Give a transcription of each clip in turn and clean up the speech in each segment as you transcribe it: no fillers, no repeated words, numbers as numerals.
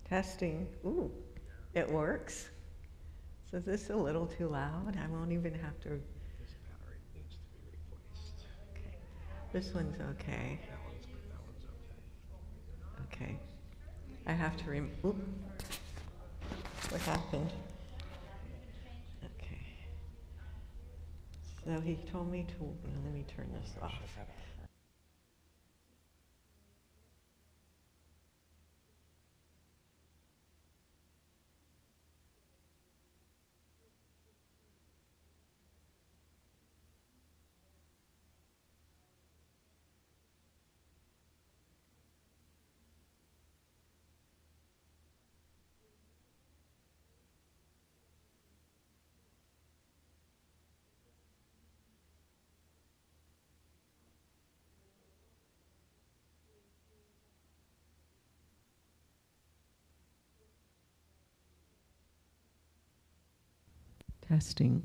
Testing. Ooh, it works. So is this a little too loud? I won't even have to. This battery needs to be replaced. Okay. This one's okay. That one's good. That one's okay. Okay. I have to Oop. What happened? Okay. So he told me to, let me turn this off. Testing.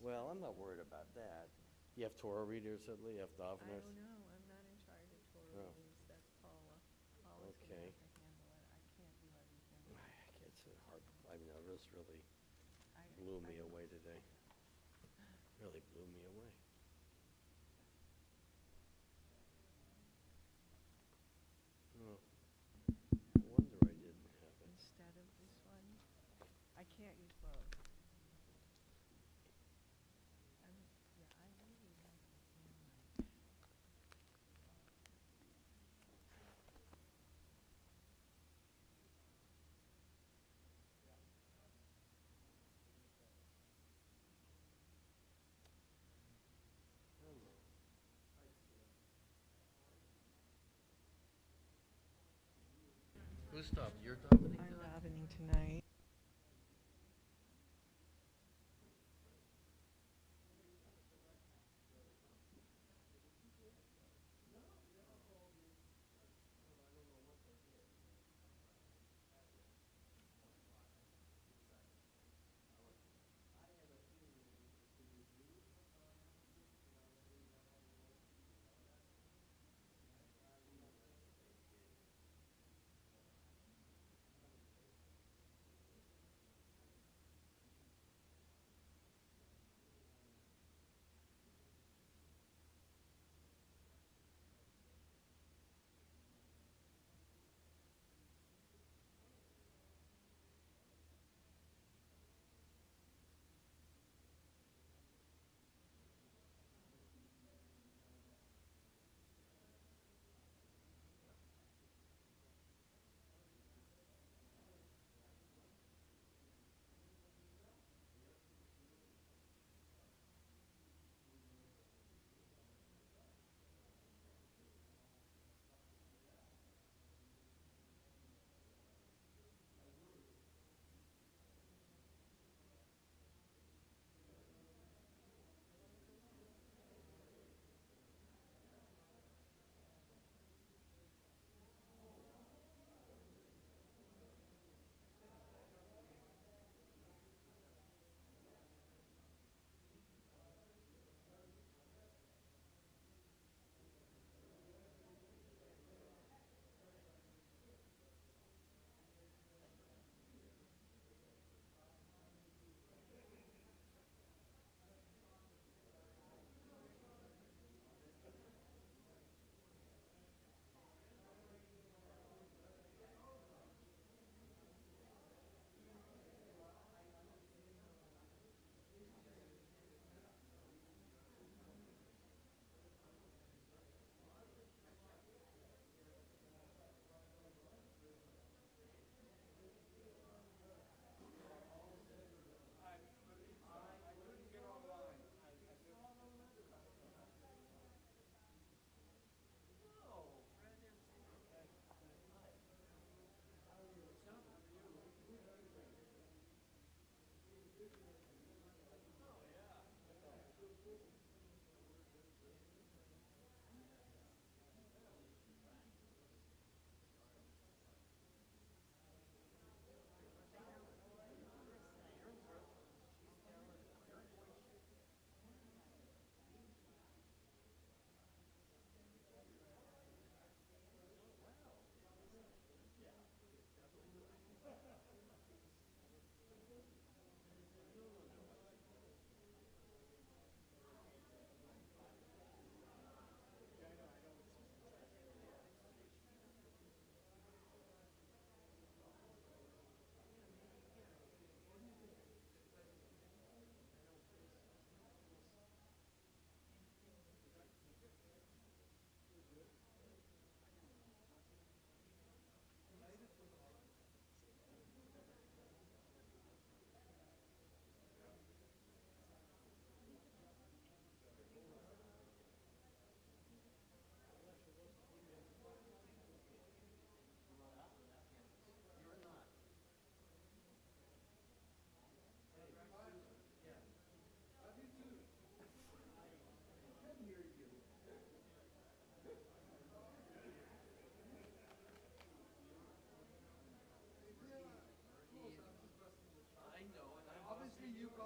Well, I'm not worried about that. You have Torah readers, Italy? You have I Daveners? don't know. I'm not in charge of Torah Oh. readings. That's Paula. Paula's going to Okay. have to handle it. I can't do everything. It's a hard, I mean, this really I, blew I, me away today. Really blew me away. Oh. No wonder I didn't have it. instead of this one, I can't use both. Yeah, I really like the handwriting. Who stopped? You're davening I'm tonight? davening tonight.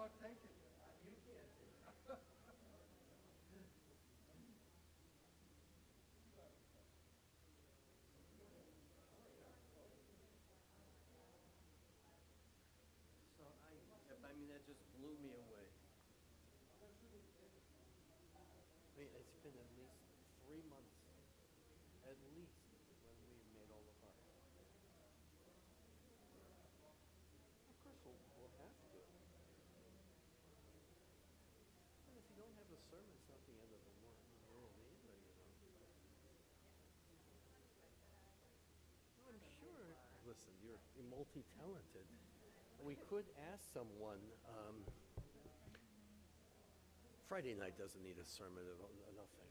I mean, that just blew me away. I mean, it's been at least 3 months, at least, when we made all the hires. Of course, we'll have to. And if you don't have a sermon, it's not the end of the world either, you know. I'm sure. Listen, you're multi-talented. We could ask someone. Friday night doesn't need a sermon at all, nothing.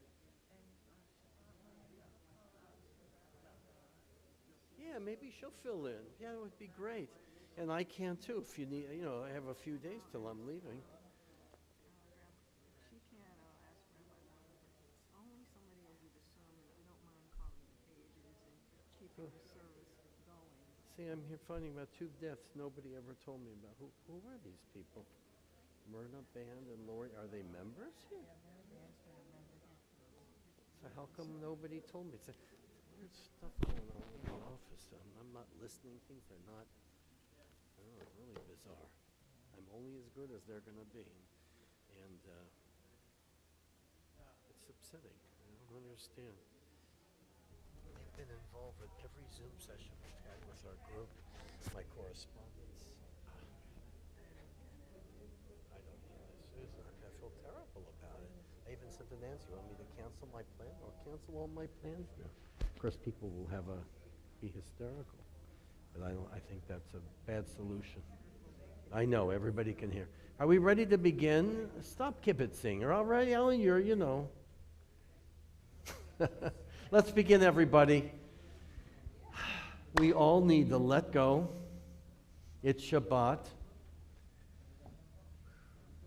Yeah, maybe she'll fill in. Yeah, it would be great. And I can too if you need, I have a few days till I'm leaving. She can, I'll ask Rabbi Margaret. Only somebody will do the sermon. I don't mind calling the pages and keeping the service going. See, I'm here finding about 2 deaths nobody ever told me about. Who are these people? Myrna Band and Lori, are they members here? Yeah, Mary Ann's been a member here. So how come nobody told me? It's weird stuff going on in the office. I'm not listening. Things are not, really bizarre. I'm only as good as they're going to be. And it's upsetting. I don't understand. They've been involved with every Zoom session we've had with our group, my correspondence. I don't know, Susan, I feel terrible about it. I even said to Nancy, you want me to cancel my plan? I'll cancel all my plans now. Of course, people will be hysterical. But I think that's a bad solution. I know, everybody can hear. Are we ready to begin? Stop kibitzing. You're all right, Alan? Let's begin, everybody. We all need to let go. It's Shabbat.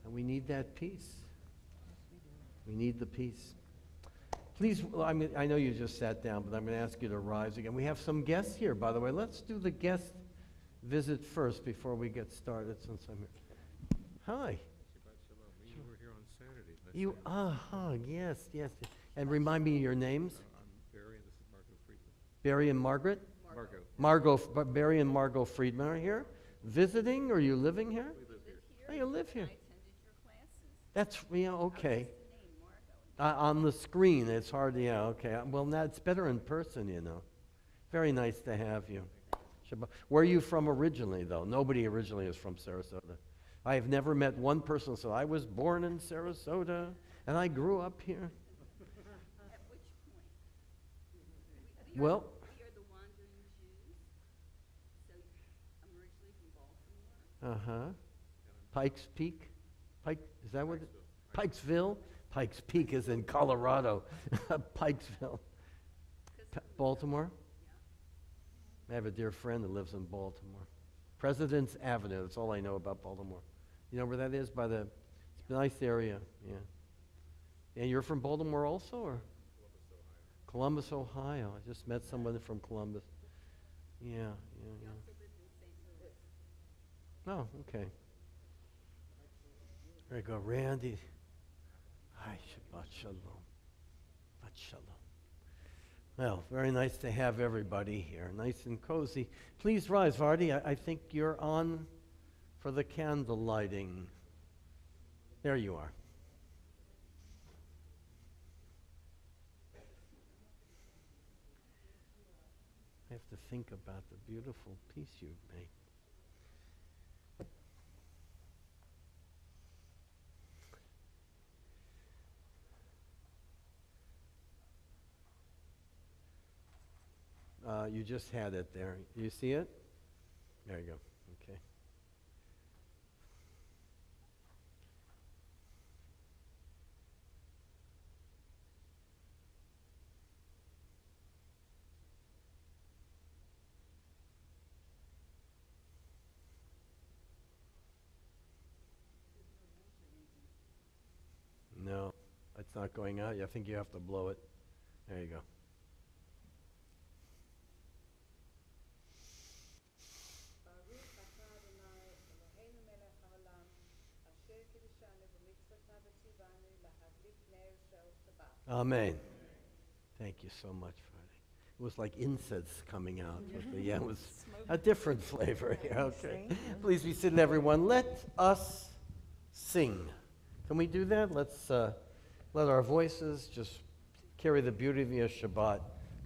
And we need that peace. We need the peace. Please, I know you just sat down, but I'm going to ask you to rise again. We have some guests here, by the way. Let's do the guest visit first before we get started, since I'm here. Hi. Shabbat Shalom. You were here on Saturday. Yes. And remind me your names. I'm Barry, and this is Margot Friedman. Barry and Margaret? Barry and Margot Friedman are here. Visiting, or are you living here? We live here. Oh, you live here. I attended your classes. That's, okay. What's the name, Margot? On the screen, it's hard, okay. Well, now it's better in person, Very nice to have you. Shabbat. Where are you from originally, though? Nobody originally is from Sarasota. I have never met one person who said, I was born in Sarasota, and I grew up here. At which point? Well, We are the Wandering Jews. So I'm originally from Baltimore. Pikes Peak? Is that what it? Pikesville? Pikes Peak is in Colorado. Pikesville. Baltimore? I have a dear friend that lives in Baltimore. President's Avenue, that's all I know about Baltimore. You know where that is? It's a nice area, yeah. And you're from Baltimore also, or? Columbus, Ohio. I just met someone from Columbus. Yeah. We also lived in St. Louis. Oh, okay. There you go, Randy. Hi, Shabbat Shalom. Shabbat Shalom. Well, very nice to have everybody here. Nice and cozy. Please rise, Vardy. I think you're on for the candle lighting. There you are. I have to think about the beautiful piece you've made. You just had it there. Do you see it? There you go. Okay. No, it's not going out. I think you have to blow it. There you go. Amen. Thank you so much, Friday. It was like incense coming out. Yeah, it was a different flavor. Yeah, okay. Please be sitting, everyone. Let us sing. Can we do that? Let's let our voices just carry the beauty of your Shabbat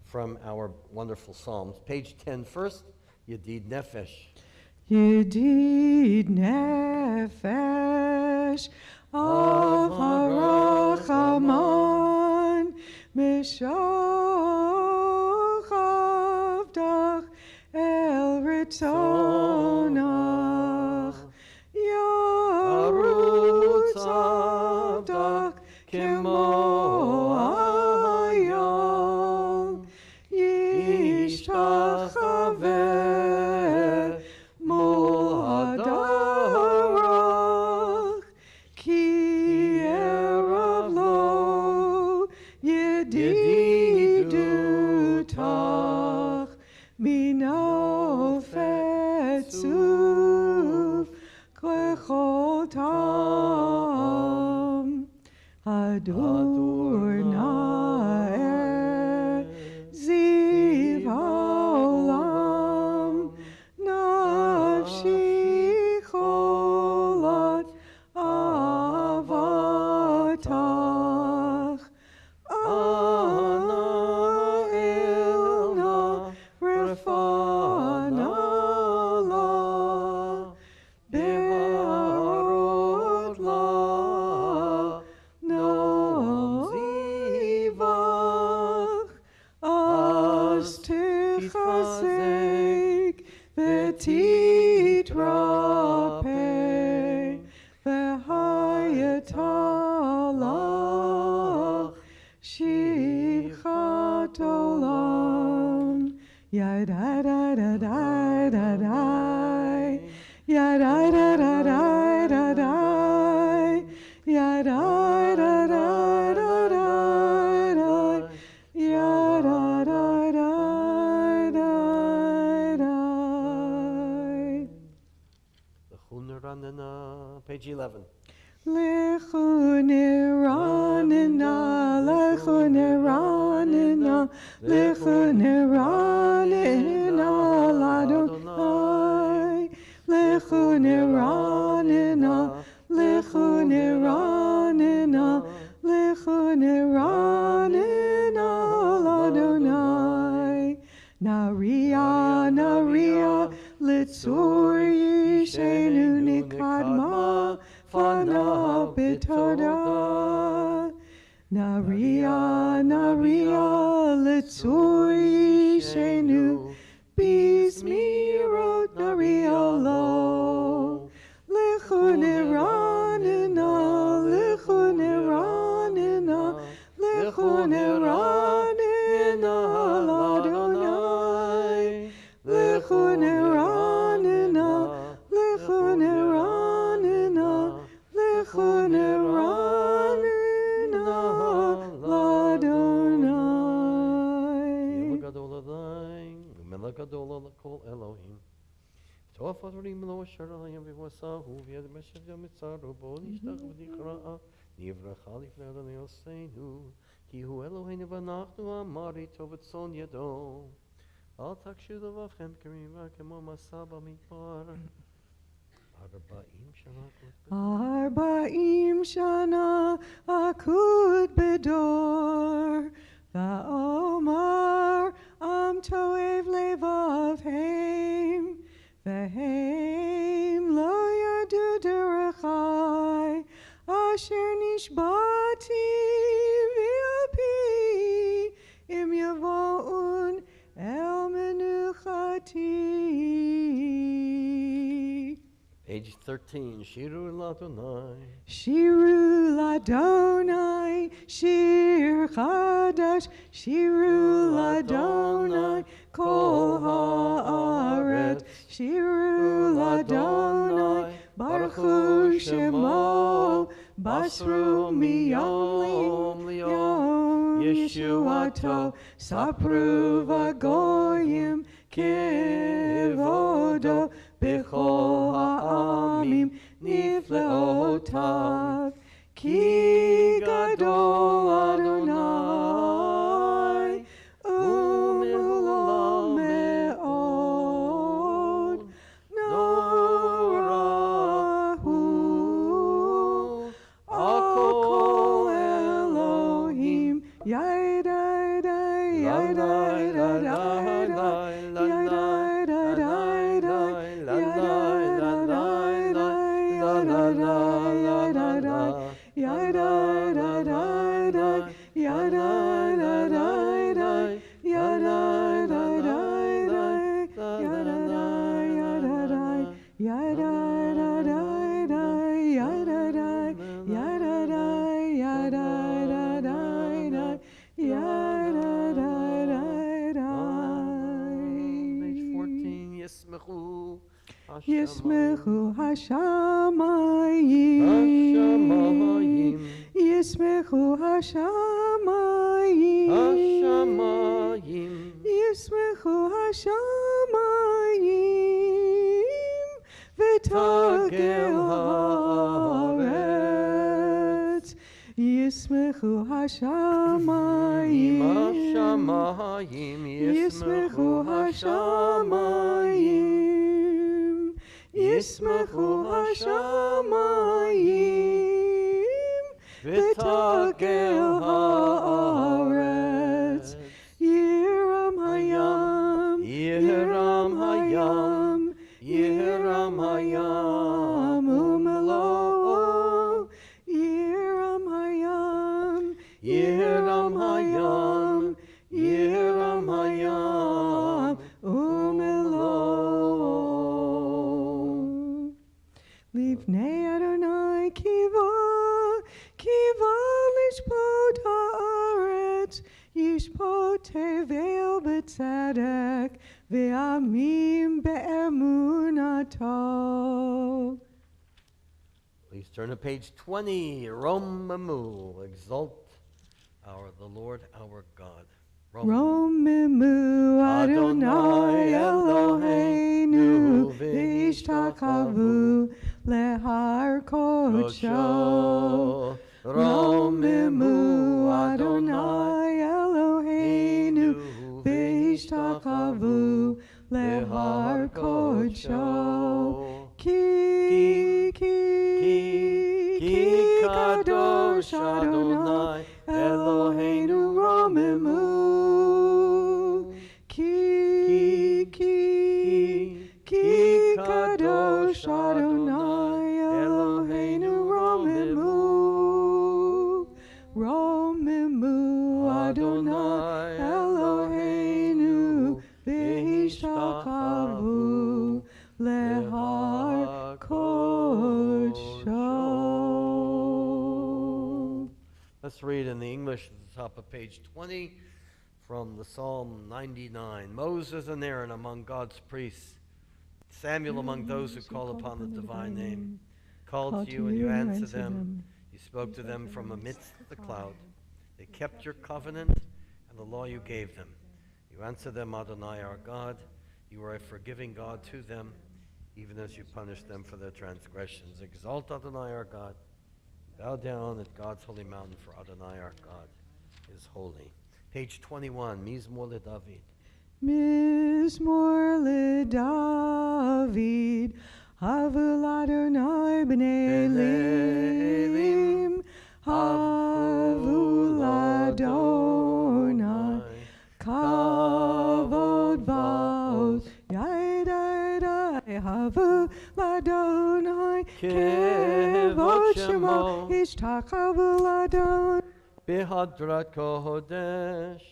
from our wonderful Psalms. Page 10 first, Yedid Nefesh. Yedid Nefesh of Harachaman Mishochav El Ritzonach Yarutz Avdach Kemo Ayam Yishtachaveh Mol Hadarach Ki Erav Lo Yedidutach Mino Fetzuf Klechol Tam Adonai Ziv Haolam Nafshi Cholat Avatach Ana Ilna Refana La Beharot La Nozivach Az Tichazek V'titrapeh V'hayatalach Shichat Olam Yadai-da-da-da-da-dai Yadai-da-da-da-da-dai Yadai-da-da-da-da-dai Yadai-da-da-da-dai The Chunaranana, page 11. Lechu niranina, lechu niranina, lechu niranina, ladonai. Lechu niranina, lechu niranina, lechu niranina, ladonai. Naria, naria, litzur yishenu nikadma. Fana bitoda, Naria, Naria, litzur yishenu, bismirot Naria lo. Lechu niranina, lechu niranina, lechu niranina, ladonai. Lechu niranina, lechu niranina, lechu niranina, ladonai. Gadol Adai, Melech Gadol Kol Elohim. Tofat Rim Lo Sharayim V'Vasahu V'Yad Meshav Yamitzaru Bo Nishtach V'Dichra'a Nivracha Lifnei Adonai Yoseinu Ki Hu Eloheinu V'Anachnu Amari Tovet Son Yado Al Takshu Levavchem K'Riva K'mo Masa B'Midbar Arba'im shana akud bedor va'omar am toev levav heim v'heim lo yadu derechai asher nishbati v'yapi im yavo'un el menuchati. Page 13, Shiru Ladonai. Shiru Ladonai, Shir Chadash, Shiru Ladonai, Kol Haaretz, Shiru Ladonai, Baruch Hu Shemo, Basru Miyom Liyom, Yeshuato, Sapru Vagoyim, Kevodo, Bechol ha'amim nifleotav, Ki gadol Adonai Yismechu Yismechu Hashamayim. Hashamayim. Yismechu Hashamayim. Hashamayim. Yismechu Hashamayim. V'tagel haaretz. Yismechu Hashamayim. Hashamayim. Yismechu Hashamayim. Yismechu Hashamayim. V'tagel haaretz. Yiram hayam. Yiram hayam. Yiram hayam. Umelo. Yiram hayam. Yiram hayam. Yiram hayam. Umelo. Livnei Adonai kiva, kiva lishpot haaretz, yishpot tevel b'tzedek, ve'amim be'emunato. Please turn to page 20. Romamu. Exalt the Lord our God. Romimu Adonai Eloheinu v'ishtakavu lehar kodsho. Romimu Adonai Eloheinu v'ishtakavu lehar kodsho. Ki kadosh Adonai Eloheinu romimu. Ki kadosh Adonai Eloheinu romimu. Romimu Adonai Eloheinu v'ishtakavu lehar kodsho. Let's read in the English at the top of page 20 from the Psalm 99. Moses and Aaron among God's priests, Samuel among those who call upon the divine name, called to you and you answered them. You spoke to them from amidst the cloud. They kept your covenant and the law you gave them. You answered them, Adonai our God. You are a forgiving God to them, even as you punish them for their transgressions. Exalt Adonai our God. Bow down at God's holy mountain, for Adonai our God is holy. Page 21, Mizmor LeDavid. Mizmor LeDavid, Havul Adonai b'nei Elim, Havul Adonai, Kavod va'oz, Yadai, Havul Adonai, Kevod Shemo, Ishtakavu Adonai. Behadrat Kodesh,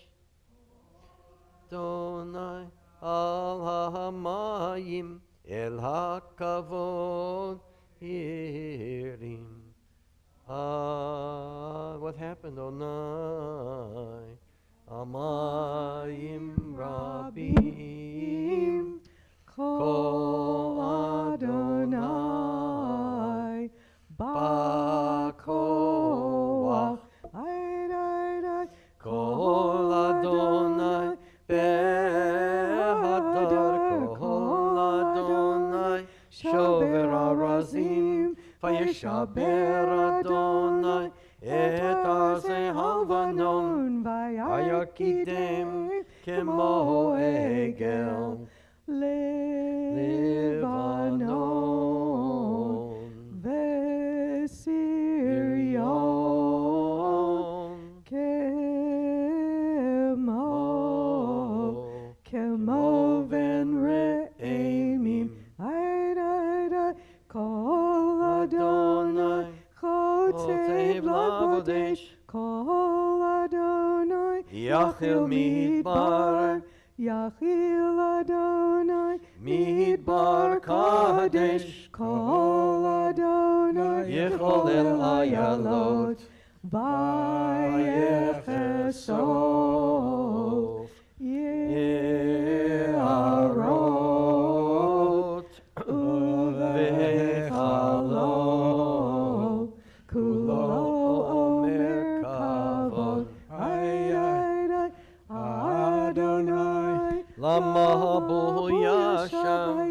Adonai al hamayim el hakavod hirim. What happened? Adonai amayim rabim Ko Adonai Bakoach. Kol Adonai behadar, Kol Adonai shover arazim, vayeshaber Adonai et arzei halvanon, vayakidem kemo egel Levanon v'Sirion Kemo ven re'emim. Kol Adonai chotzev labodesh. Kol Adonai yachil midbar. Yachil Adonai midbar kadesh. Kol Adonai yecholel ayalot. Vayechesof Ye'aron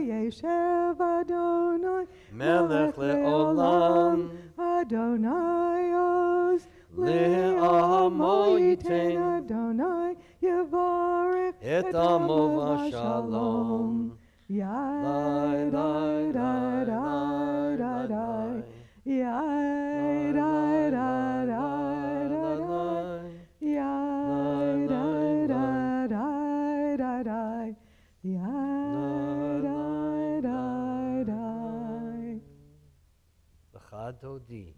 Yeshev Adonai Melech le'olam. Adonai Oz Le'amo Yitain yitain. Adonai Yevarech Et amo v'shalom. Yai dai dai dai dai dai Yai dai dai dai dai dai Yai dai dai dai dai dai Yai dai dai dai. L'cha dodi.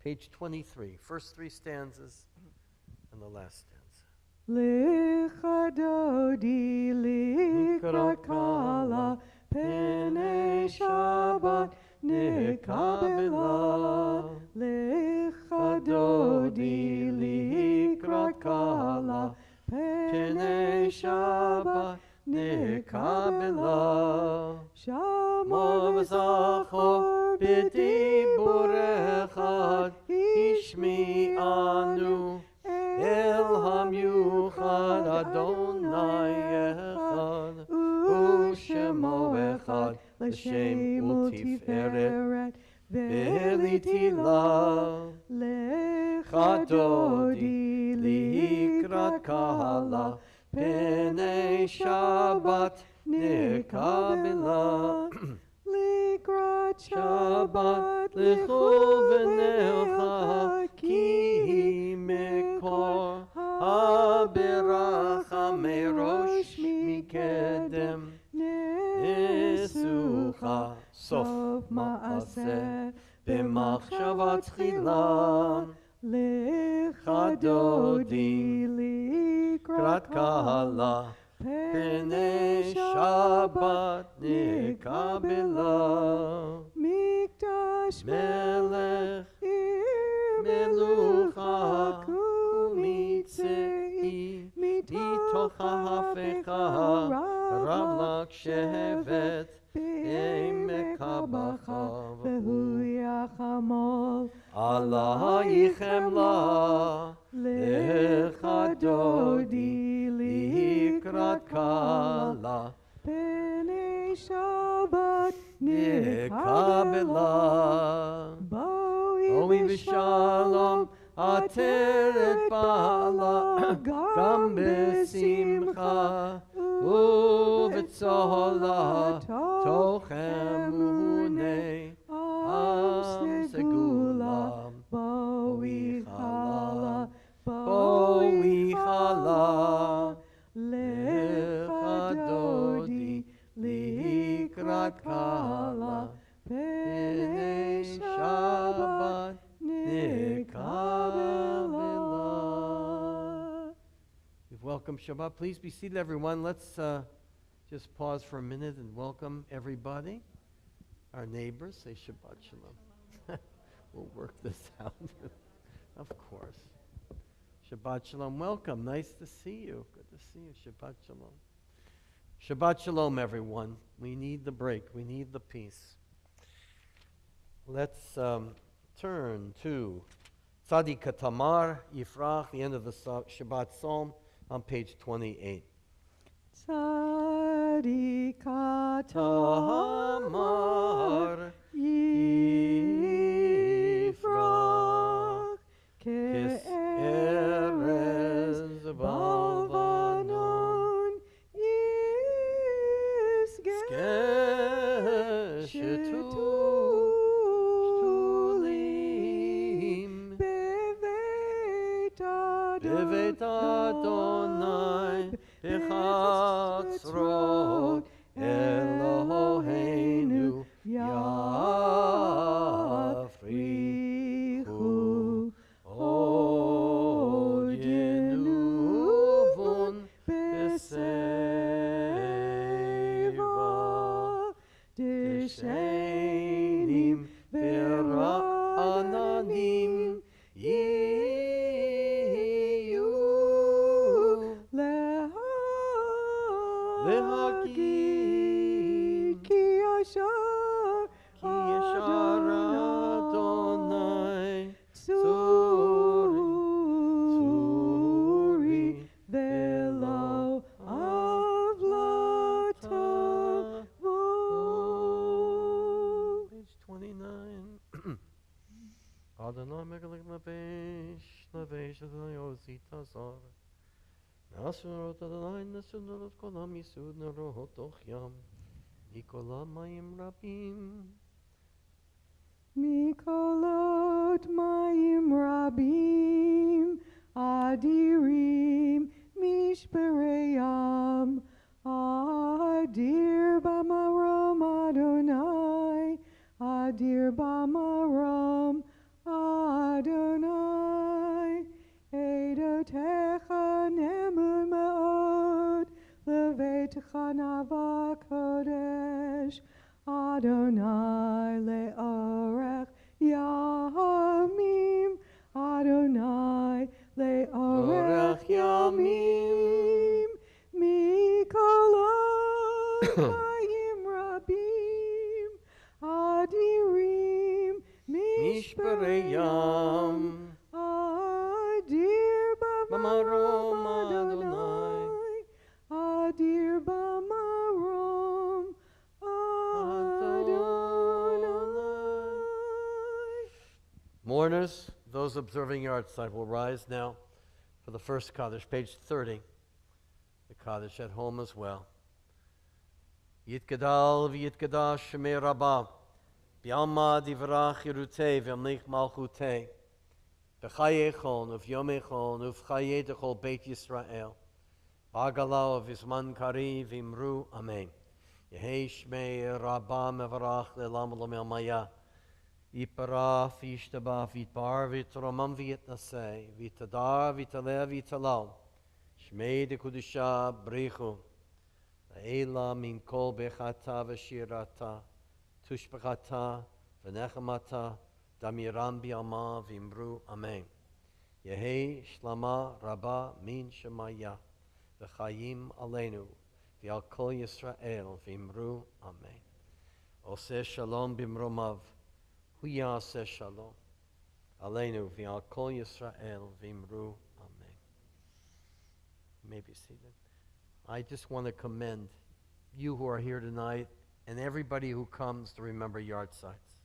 Page 23. First three stanzas and the last stanza. Licha dodi likra kala Pene Shabbat nikabela. Licha dodi likra kala Pene Shabbat nikabela. Shamo v'zachor b'dibur echad ishmi anu El hamiuchad Adonai echad U'shemo echad L'shem u'tiferet Ve'elitila Lecha dodi likrat kahala Pnei Shabbat nikabela. Likrat Shabbat lichu v'necha ki mekor haberacha merosh mikedem nesucha sof maaseh b'machshava tchila. Lecha dodi likrat kahala Pnei Shabbat nikabela. Mikdash melech melucha kumitzei mitocha hafecha ravlak shevet be'emek habacha v'hu yachamol alayichem la. Lecha dodi likrat kala Pnei Shabbat nikabela. Boi v'shalom ateret bala gam besimcha u'v'tzola tochem unei am segula. Boi chala Boi chala Lecha dodi likrat kala Pnei Shabbat nikabela. You've welcomed Shabbat. Please be seated, everyone. Let's just pause for a minute and welcome everybody. Our neighbors, say Shabbat Shalom. We'll work this out. Of course. Shabbat Shalom. Welcome. Nice to see you. Good to see you. Shabbat Shalom. Shabbat Shalom, everyone. We need the break. We need the peace. Let's turn to Tzadik Tamar Yifrach, the end of the Shabbat Psalm, on page 28. Tzadik Tamar Yifrach Ke'erez Balvanon Yisgeh Shtulim Beveit Adonai Bechatzrot Eloheinu Yafrichu Od Yenuvon Beseva Deshenim Vera'ananim Yiyu Lehakim Ki Yashar Adonai Tsuri Velo Avlata Adonai megalech lavesh Adonai ozit azar. Nasurot Adonai nasurot kolam yisud narohot och yam. Nikola mayim rabim. Mikolot mayim rabim, adirim mishpereyam, adir bamarom Adonai, adir bamarom Adonai, edotecha nemun meod, levetecha nava kodesh, Adonai le'orech yamim, Adonai le'orech yamim, mikolot mayim rabim, adirim mishpereyam, adir bamarom Adonai, adir bamarom Mourners, those observing yahrzeit will rise now for the first Kaddish, page 30. The Kaddish at home as well. Yitgadal v'yitgadash shemei rabbah, b'alma divrach yirutei v'amlich malchutei, b'chayechon uv'yomechon uv'chayei dechol beit Yisrael, b'agalau v'izman kari v'imru amen. Yehei shmei rabbah mevarach le'lam v'lomel maya, Yipara v'yishtaba v'yitbar v'yitromam v'yitnasei v'yitadar v'yitaleh v'yitalal Shmei dekudusha brichu La'ela min kol bechata v'shirata Tushbechata v'nechamata Damiram bi'alma v'imru Amen. Yehei shlama rabba min shemaya V'chayim aleinu V'al kol Yisrael v'imru Amen. Oseh shalom b'mromav Hu yaseh shalom aleinu v'al kol Yisrael v'imru amen. You may be seated. I just want to commend you who are here tonight and everybody who comes to remember yahrzeits.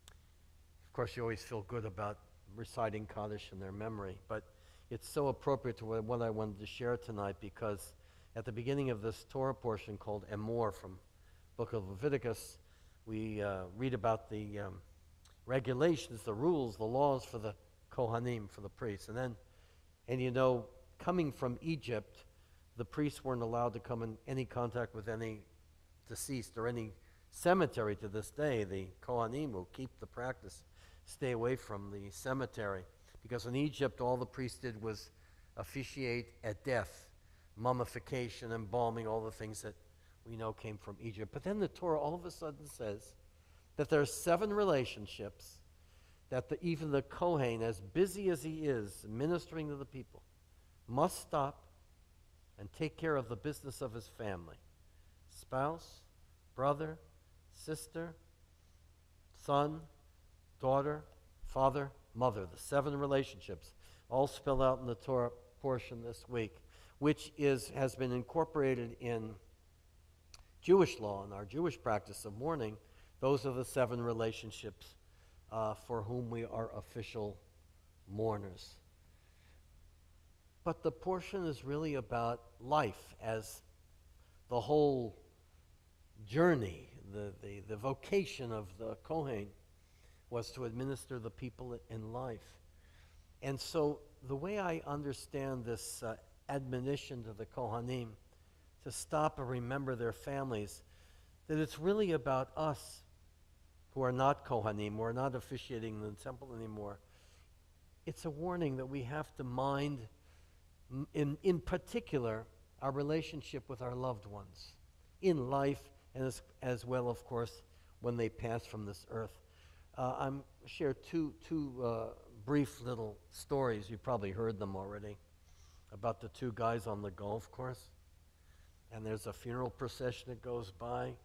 Of course, you always feel good about reciting Kaddish in their memory, but it's so appropriate to what I wanted to share tonight because at the beginning of this Torah portion called Emor from Book of Leviticus, we read about the regulations, the rules, the laws for the Kohanim, for the priests. And you know, coming from Egypt, the priests weren't allowed to come in any contact with any deceased or any cemetery to this day. The Kohanim will keep the practice, stay away from the cemetery. Because in Egypt, all the priests did was officiate at death, mummification, embalming, all the things that we know came from Egypt. But then the Torah all of a sudden says that there are 7 relationships that even the Kohen, as busy as he is ministering to the people, must stop and take care of the business of his family. Spouse, brother, sister, son, daughter, father, mother. The 7 relationships all spelled out in the Torah portion this week, which has been incorporated in Jewish law and our Jewish practice of mourning. Those are the 7 relationships for whom we are official mourners. But the portion is really about life as the whole journey, the vocation of the Kohen was to administer the people in life. And so the way I understand this admonition to the Kohanim to stop and remember their families, that it's really about us who are not Kohanim, who are not officiating in the temple anymore. It's a warning that we have to mind, in particular, our relationship with our loved ones in life and as well, of course, when they pass from this earth. I'm share two brief little stories. You've probably heard them already about the 2 guys on the golf course. And there's a funeral procession that goes by,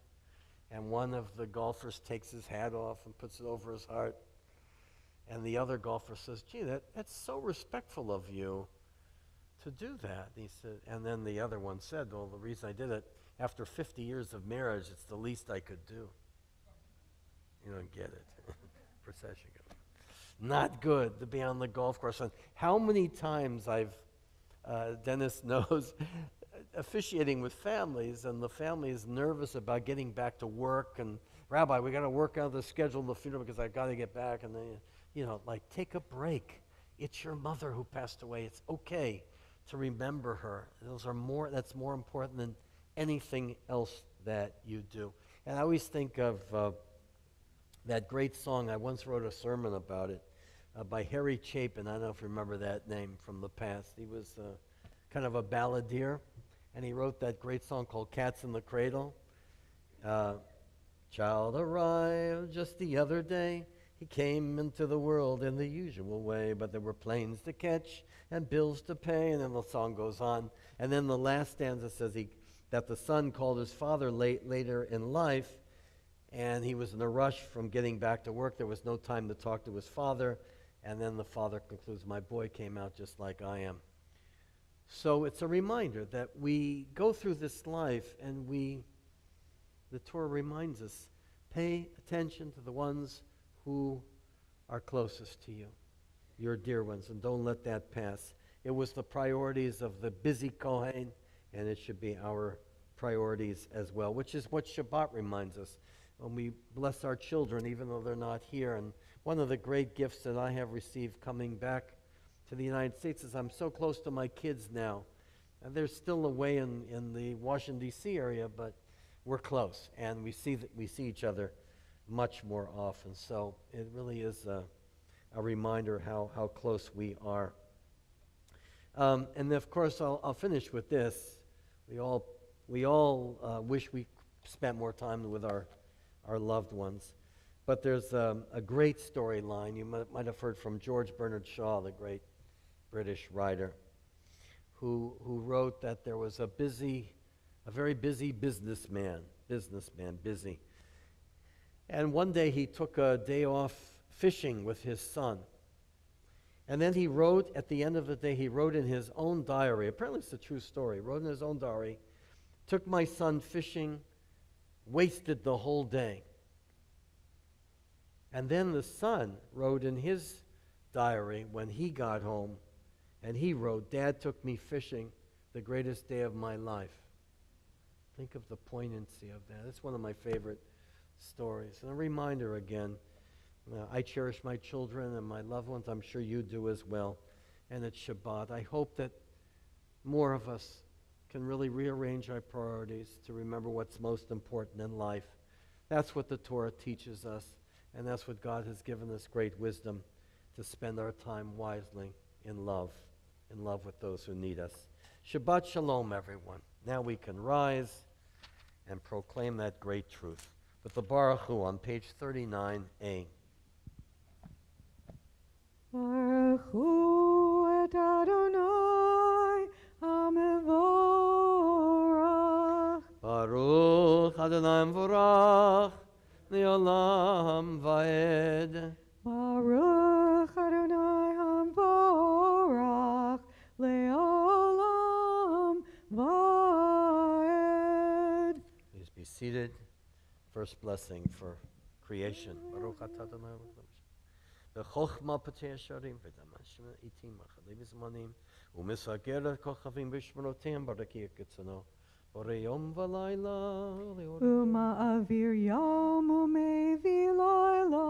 and one of the golfers takes his hat off and puts it over his heart. And the other golfer says, "Gee, that's so respectful of you to do that." And he said, and then the other one said, "Well, the reason I did it, after 50 years of marriage, it's the least I could do." You don't get it. Procession goes. not good to be on the golf course. And how many times Dennis knows, officiating with families, and the family is nervous about getting back to work, and Rabbi, we got to work out the schedule of the funeral because I got to get back, and then, like, take a break. It's your mother who passed away. It's okay to remember her. That's more important than anything else that you do. And I always think of that great song. I once wrote a sermon about it by Harry Chapin. I don't know if you remember that name from the past. He was kind of a balladeer, and he wrote that great song called Cats in the Cradle. Child arrived just the other day. He came into the world in the usual way, but there were planes to catch and bills to pay, and then the song goes on. And then the last stanza says that the son called his father later in life, and he was in a rush from getting back to work. There was no time to talk to his father, and then the father concludes, my boy came out just like I am. So it's a reminder that we go through this life, and the Torah reminds us, pay attention to the ones who are closest to you, your dear ones, and don't let that pass. It was the priorities of the busy Kohen, and it should be our priorities as well, which is what Shabbat reminds us when we bless our children, even though they're not here. And one of the great gifts that I have received coming back to the United States is I'm so close to my kids now. And they're still away in the Washington, D.C. area, but we're close, and we see each other much more often. So it really is a reminder how close we are. And of course, I'll finish with this. We all wish we spent more time with our loved ones. But there's a great storyline. You might have heard from George Bernard Shaw, the great British writer, who wrote that there was a very busy businessman, busy. And one day he took a day off fishing with his son. And then he wrote, at the end of the day, he wrote in his own diary, apparently it's a true story, wrote in his own diary, took my son fishing, wasted the whole day. And then the son wrote in his diary when he got home, and he wrote, Dad took me fishing, the greatest day of my life. Think of the poignancy of that. It's one of my favorite stories. And a reminder again, I cherish my children and my loved ones. I'm sure you do as well. And it's Shabbat. I hope that more of us can really rearrange our priorities to remember what's most important in life. That's what the Torah teaches us, and that's what God has given us great wisdom to spend our time wisely in love with those who need us. Shabbat Shalom, everyone. Now we can rise and proclaim that great truth with the Baruch Hu on page 39a. Baruch Hu et Adonai HaMevorach. Baruch Adonai Mevorach Le'olam Va'ed. Baruch Adonai HaMevorach Le'olam Va'ed. Please be seated. First blessing for creation. Baruch atah Adonai B'chokhmah patei hasharim v'damashim itim achalev zmanim u'mesager kochavim b'shmoroteim barakiyah ketzono borei yom v'layla Uma'avir yom u'mevi layla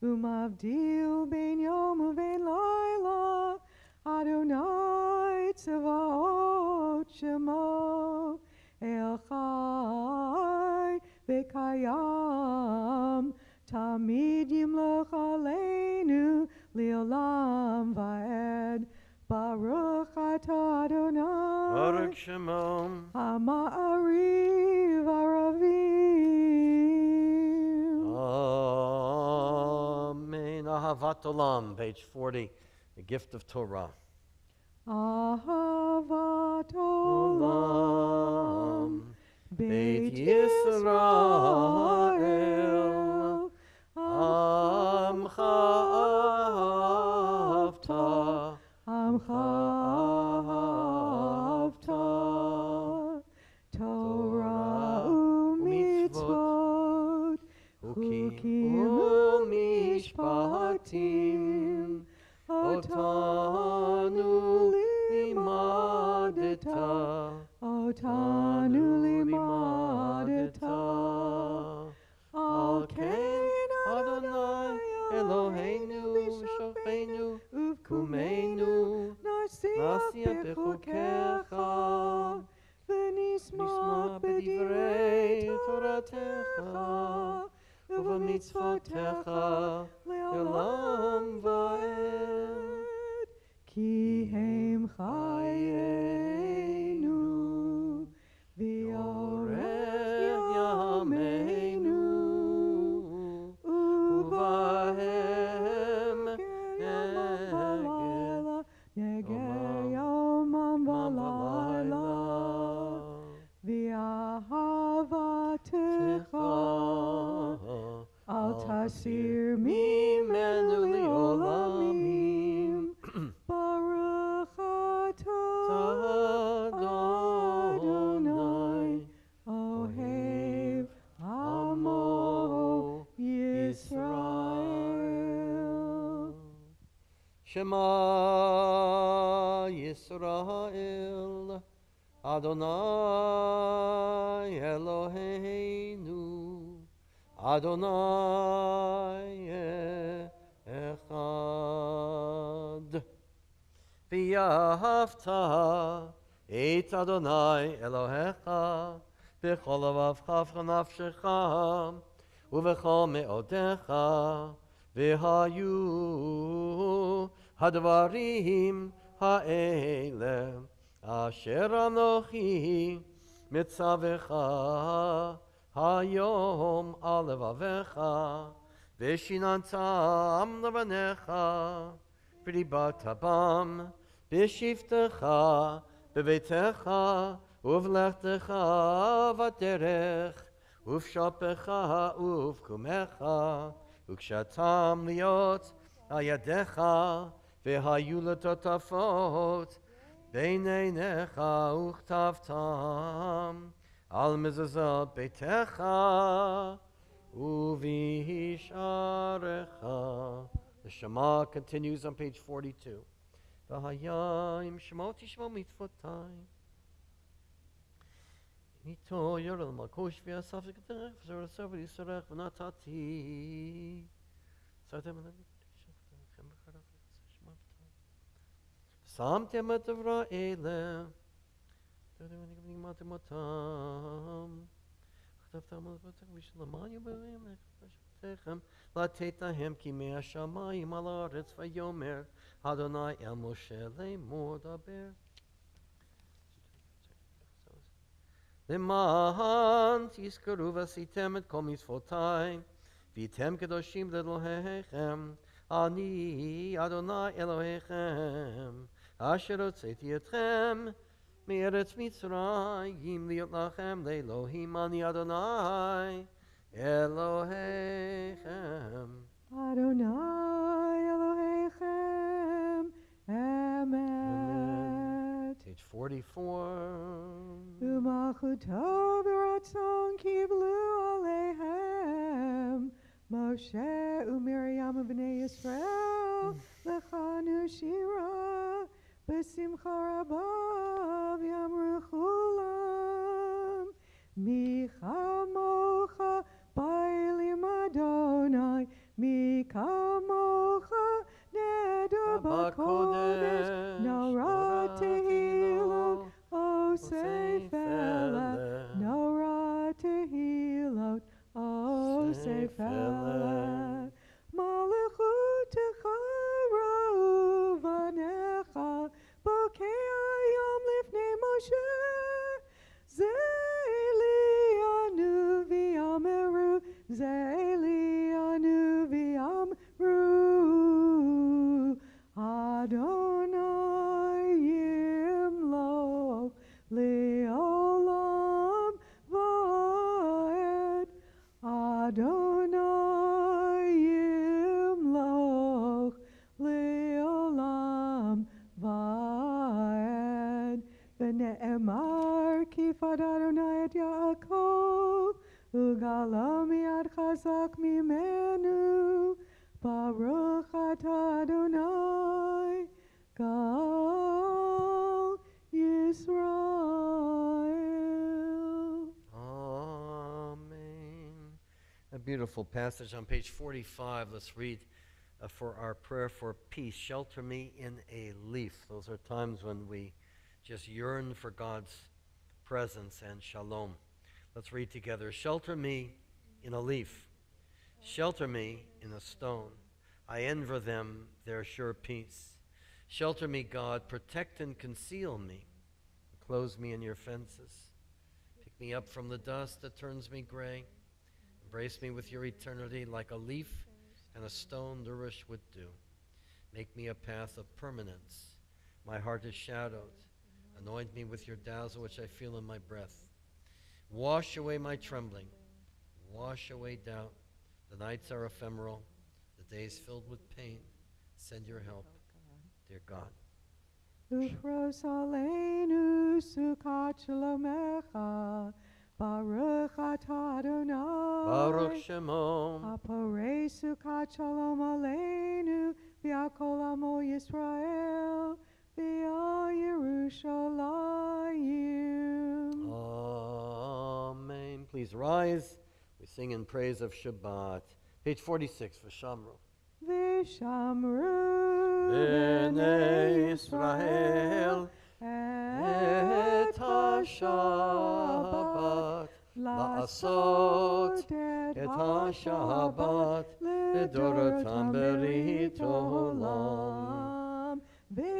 Umavdil ben yom u'ben layla Adonai tzavaot shemo El Chai v'kayam Tamid yimloch aleinu Le'olam va'ed Baruch atah Adonai Baruch Shemom Ha'ma'ariv aravim. Amen. Ahavat Olam, page 40, the gift of Torah. Ahavat olam Beit Beit Yisrael, Amcha Avta, Amcha avta Torah u'mitzvot Chukim u'mishpatim Eloheinu v'shofenu uvkumenu nasiya bechukecha v'nisma b'divrei Toratecha uv'mitzvotecha le'olam va'ed Ki hem chayenu v'yorech yameinu uvahem Negeh yomam v'layla v'ahavatecha al tasir mimenu li'olamim Baruch atah Adonai Ohev Amo Yisrael. Shema Yisrael Adonai Eloheinu Adonai Echad V'yahavta et Adonai Elohecha b'chol levavcha v'nafshecha uv'chol me'odecha v'hayu hadvarim ha'ele asher anochi mitzavecha hayom al levavecha v'shinantam levanecha v'ribatabam v'shivtecha b'veitecha uv'lechtecha v'derech uv'shapecha uv'kumecha ukshatam liot ayadecha v'hayu letotafot beineinecha uchtavtam al mezuzah beitecha uvisharecha. The Shema continues on page 42. V'hayim shemot yishmo mitzvotai Mito yorel malkosh v'yasaf v'kederech v'zorasov v'yisarech v'natati Samtem et avra ele לתתהם כימי השמיים על הארץ ויאמר אדוני אל משה לאמור דבר למען תזכרו ועשיתם את כל מצוותיי והייתם קדושים לאלוהיכם אני אדוני אלוהיכם אשר הוצאתי אתכם מארץ מצרים להיות לכם לאלוהים אני אדוני אלוהיכם. Adonai Elohechem Emet. Page 44. U'malchuto v'ratzon kiblu alehem Moshe u'Miriam u'bnei Yisrael lechanu shira b'simcha rabba v'yamru chulam mi chamocha bailim Adonai mi kamocha neder b'kodesh nora tehilot osei felech nora tehilot osei felech malchutecha ra'uvanecha bokei hayom lifnei Moshe Ze'elianu v'yameru Ze'elianu v'yameru Adonai yimloch le'olam va'ed Adonai yimloch le'olam va'ed V'ne'emar kifad Adonai et Yaakov Ugala miyad chazak mimenu Baruch atah Adonai Gal Yisrael. Amen. A beautiful passage on page 45. Let's read for our prayer for peace. Shelter me in a leaf. Those are times when we just yearn for God's presence and shalom. Let's read together. Shelter me in a leaf. Shelter me in a stone. I envy them their sure peace. Shelter me, God. Protect and conceal me. Close me in your fences. Pick me up from the dust that turns me gray. Embrace me with your eternity like a leaf and a stone nourished with dew. Make me a path of permanence. My heart is shadowed. Anoint me with your dazzle, which I feel in my breath. Wash away my trembling. Wash away doubt. The nights are ephemeral. The days filled with pain. Send your help, dear God. Ufros aleinu sukat shalomecha, Baruch atah Adonai. Baruch Shemo. Haporei sukat shalom aleinu, v'yakol amo Yisrael, v'yal Yerushalayim. Amen. Please rise. We sing in praise of Shabbat. Page 46 for Shamru. V'shamru B'nei Yisrael et ha-Shabbat la'asot et ha-Shabbat לדורותם ברית עולם.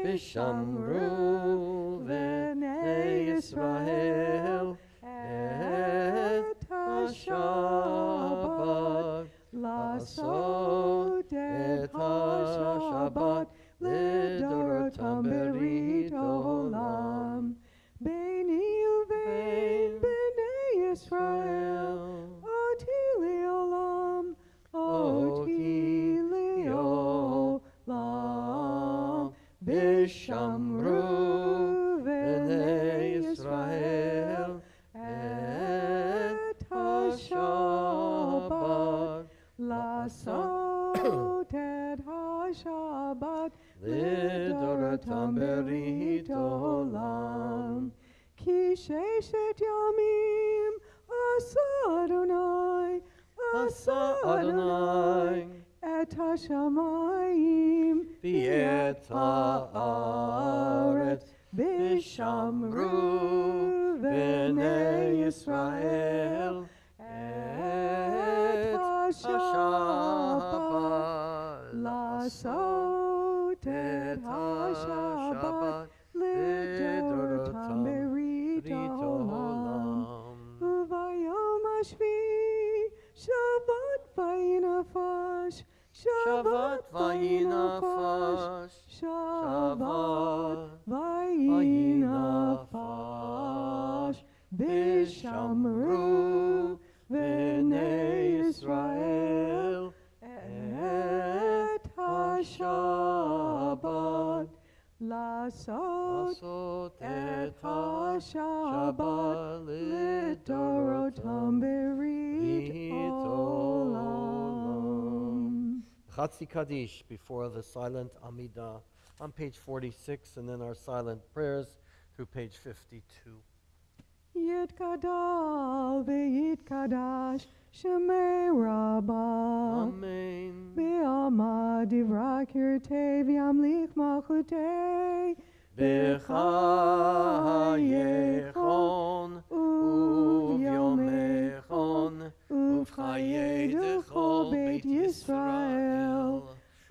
ושמרו בני ישראל את השבת לעשות את השבת לדורותם ברית עולם. ביני ובין בני ישראל אותי לעולם, אותי לעולם. ושמרו בני ישראל את השבת לעשות את השבת לדורותם ברית עולם. כי ששת ימים עשה אדוני, עשה אדוני את השמיים ואת הארץ. ושמרו בני ישראל את השבת לעשות את השבת לדורותם ברית העולם. וביום השביעי שבת ויהי נפש, שבת ויהי נפש, שבת ויהי נפש. ושמרו בני ישראל את השבת לעשות את השבת לדורותם ברית עולם. Chatzi Kaddish before the silent Amidah on page 46, and then our silent prayers through page 52. יתגדל ויתקדש שמי רבה. Amen. בעלמא דברה קרתי וימליך מלכותי. בחייכון וביומכון ובחיי דכל בית ישראל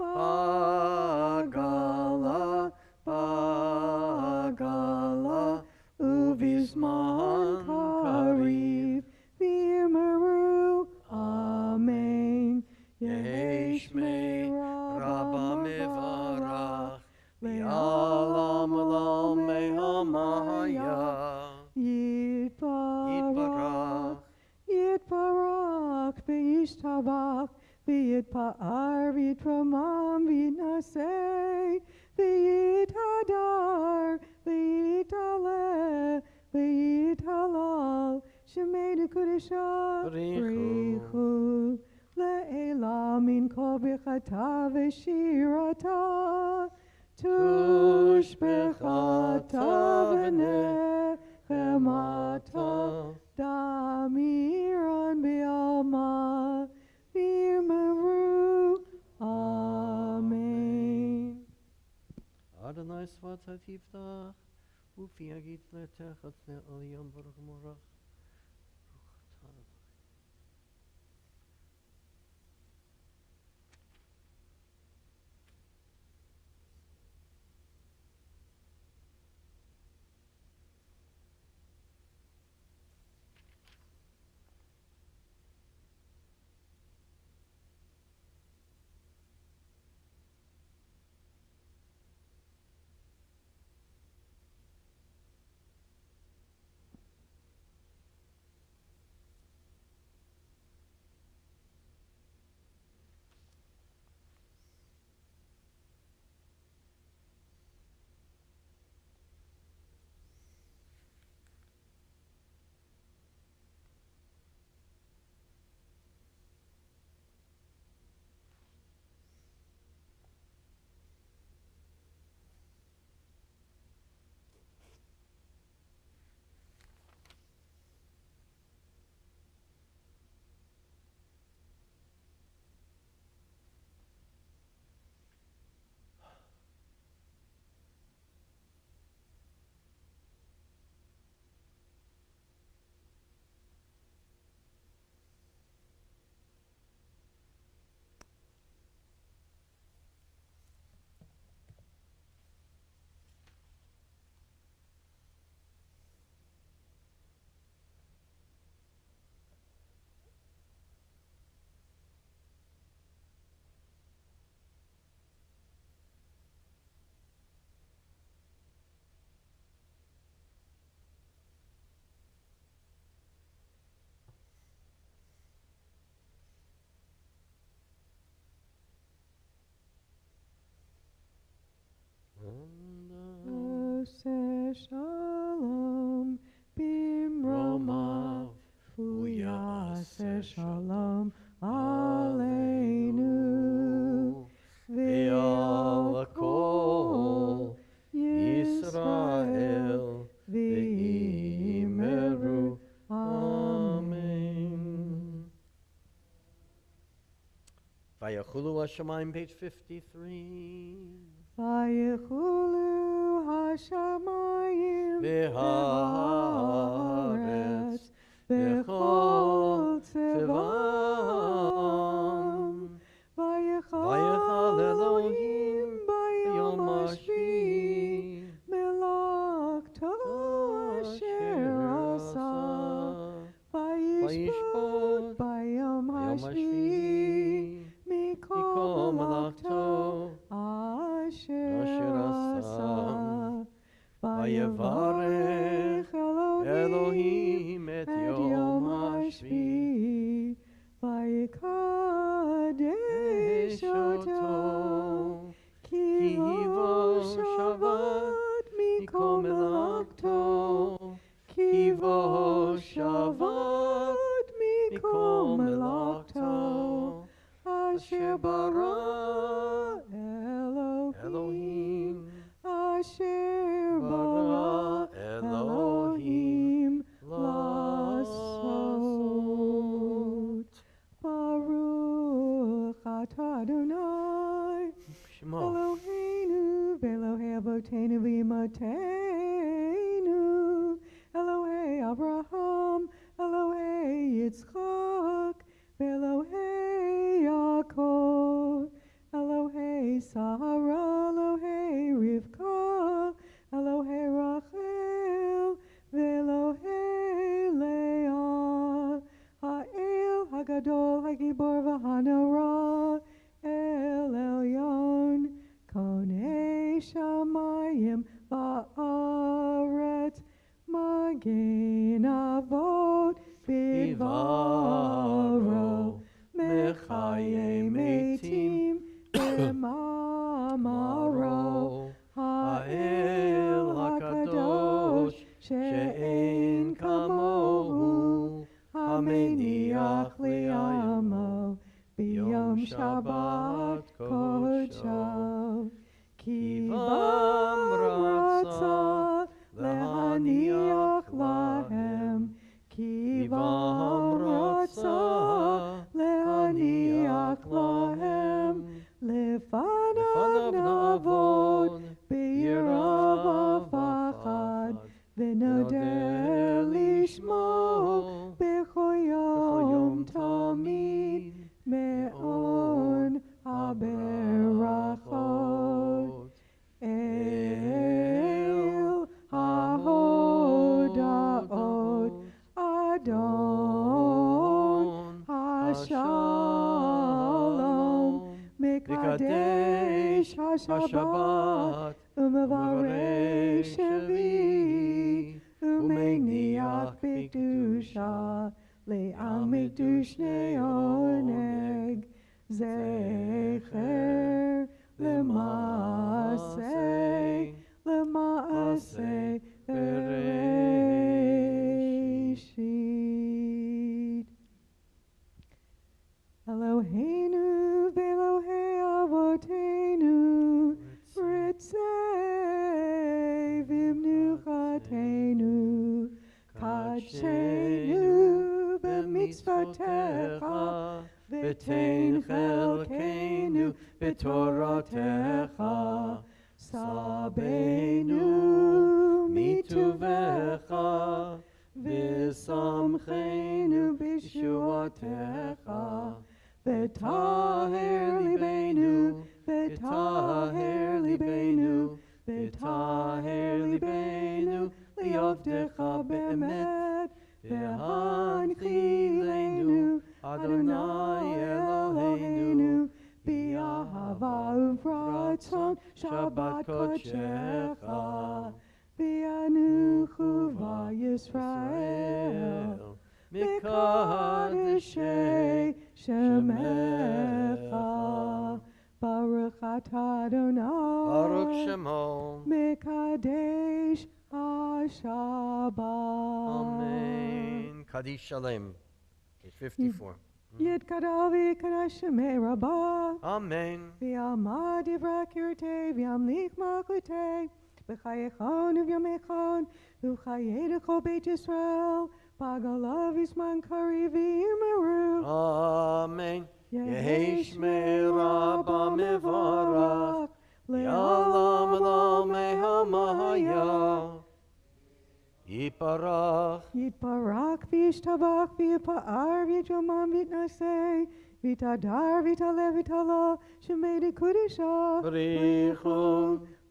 בגלה בגלה ובזמן קריב ויאמרו אמן. יהי שמי רבה מברך לעולם עולם מהמיה. יתברך יתברך וישתבח ויתפאר ויתרומם ויתנשא ויתהדר ויתעלה ויתהלל שמי דקודשא בריחו לעילה מן כל ברכתה ושירתה תושבחתה ונחמתה דמירן בעלמא ויאמרו שפת תפתח, ופי יגיד פלטך עצמי עליון ברוך מורך. Ose shalom bimromav uyase shalom aleinu ve'al kol Yisrael ve'imeru amen. Vayachulu Hashamayim, page 53. Vayechulu hashamayim v'haaretz v'chol tzevam vayechal Elohim bayom hashvi melachto asher asa vayishpot bayom hashvi mikol melachto Asher asa vayevarech Elohim et yom hashvi vayikadesh oto ki hivo shavat mikol melachto ki hivo shavat mikol melachto asher bara Elohim, Asher bara Elohim lasot. Baruch atah Adonai Eloheinu v'Elohei Avotenu v'Imotenu Elohei Abraham Elohei Yitzchak v'Elohei Yaakov Elohei Sarah, Elohei Rivka, Elohei Rachel, Ve'Elohei Leah, Ha'el Hagadol Hagibor V'Hanora, El Elyon, Konei Shamayim Va'aret, Magen Avot Bidvaro, Mechaye Meitim, Mamaro Ha'el HaKadosh She'en Kamohu Hameniach Li'amo B'yom Shabbat Kodsho Ki Vam Ratza Lehaniach Lahem Ki Vam Ratza Lehaniach Lahem Lefanav navod b'yirah Shalom, Mekadesh HaShabbat, Umevarei Shavi, Umeniach B'Kedusha, Le'amid Shnei Oneg, Zecher L'maaseh, L'maaseh Bereshit. Eloheinu v'Elohei Avotenu, Ritzei v'Mnuchatenu, Kadshenu b'mitzvotecha, v'tein chelkenu b'toratecha, Sabeinu mituvecha, v'samchenu b'shuatecha, v'taher libenu, v'taher libenu, v'taher libenu, li'avdecha be'emet, v'hanchilenu, Adonai Eloheinu, bi'ahava uvratzon, Shabbat kodshecha, bi'anuchu v'Yisrael, mikadeshei shemecha, Baruch atah Adonai, Baruch Shemo. Mekadesh HaShabbat. Amen. Kaddish Shalem. Page 54. Yet kadavi kadasheme rabah. Amen. V'yamad divra kirte v'yamlich malchute. V'chayechon v'yamechon. V'chayedecho Beit Yisrael. Pagalav isman kari v'imeru. Amen. Yehi Shmei Rabba Mevarach. Le'olam Ya'alam Lo Mehamaya. Yiparach. Yitbarak v'yishtabach v'yipa'ar v'yijomam v'yitnaseh. V'yitadar v'yitale v'yitala. Shemei dekudesha. B'richu.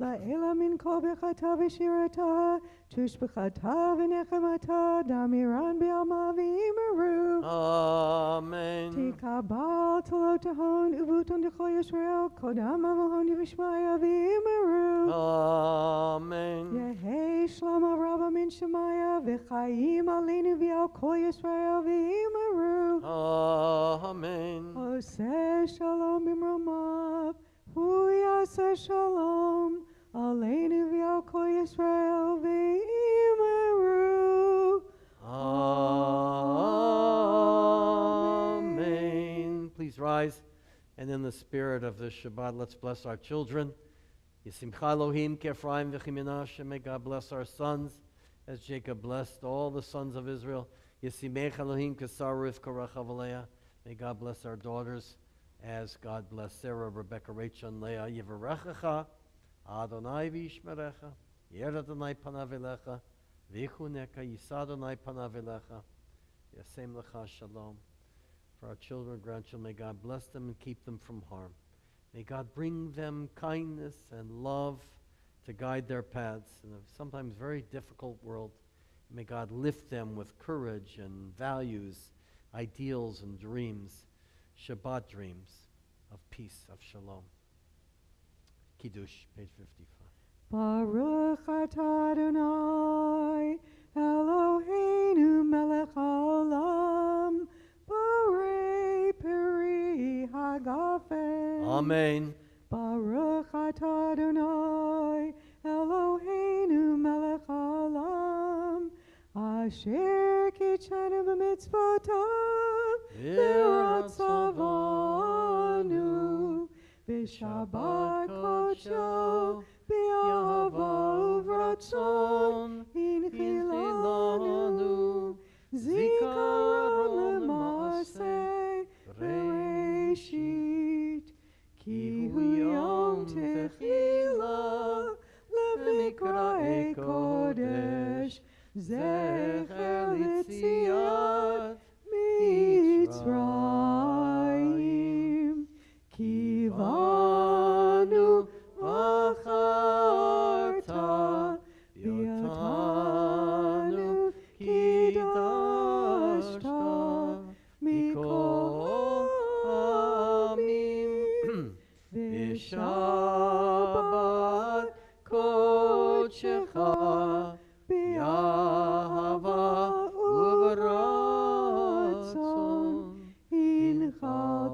La'ela min kol bechata v'shirata. Tush bechata v'nechemata. Damiran b'alma v'imeru. Amen. Tikabal talotahon uvuton dechol Yisrael. Kodam amahon yivishmaya v'imeru. Amen. Yehei shlama rabba min shemaya. V'chayim aleinu v'al kol Yisrael v'imeru. Amen. Oseh shalom b'mromav. Hu yaseh shalom. Aleinu v'al kol Yisrael v'imeru. Amen. Please rise. And in the spirit of this Shabbat, let's bless our children. Yisimcha Elohim Kefraim v'chiminashe. May God bless our sons as Jacob blessed all the sons of Israel. Yisimech Elohim Kesar Rivka Rachav Leah. May God bless our daughters as God blessed Sarah, Rebecca, Rachel, and Leah. Yivarechecha Adonai v'yishmerecha. Yer Adonai panav elecha. V'yichuneka yisa Adonai panav elecha. Yasem lecha shalom. For our children, grandchildren, may God bless them and keep them from harm. May God bring them kindness and love to guide their paths in a sometimes very difficult world. May God lift them with courage and values, ideals and dreams, Shabbat dreams of peace, of shalom. Kiddush, page 55. Baruch atah Adonai, Eloheinu melech haolam, borei peri hagafen. Amen. Baruch atah Adonai, Eloheinu melech haolam, asher kitshanu b'mitzvotav, v'ratzavanu, v'shabbat kodsho, v'yahava uvratzon, hinchilanu, zikaron l'maaseh bereshit, ki hu yom techila, lemikra'ei kodesh, zecher l'tziat Mitzrayim, kivanu v'acharta, v'yata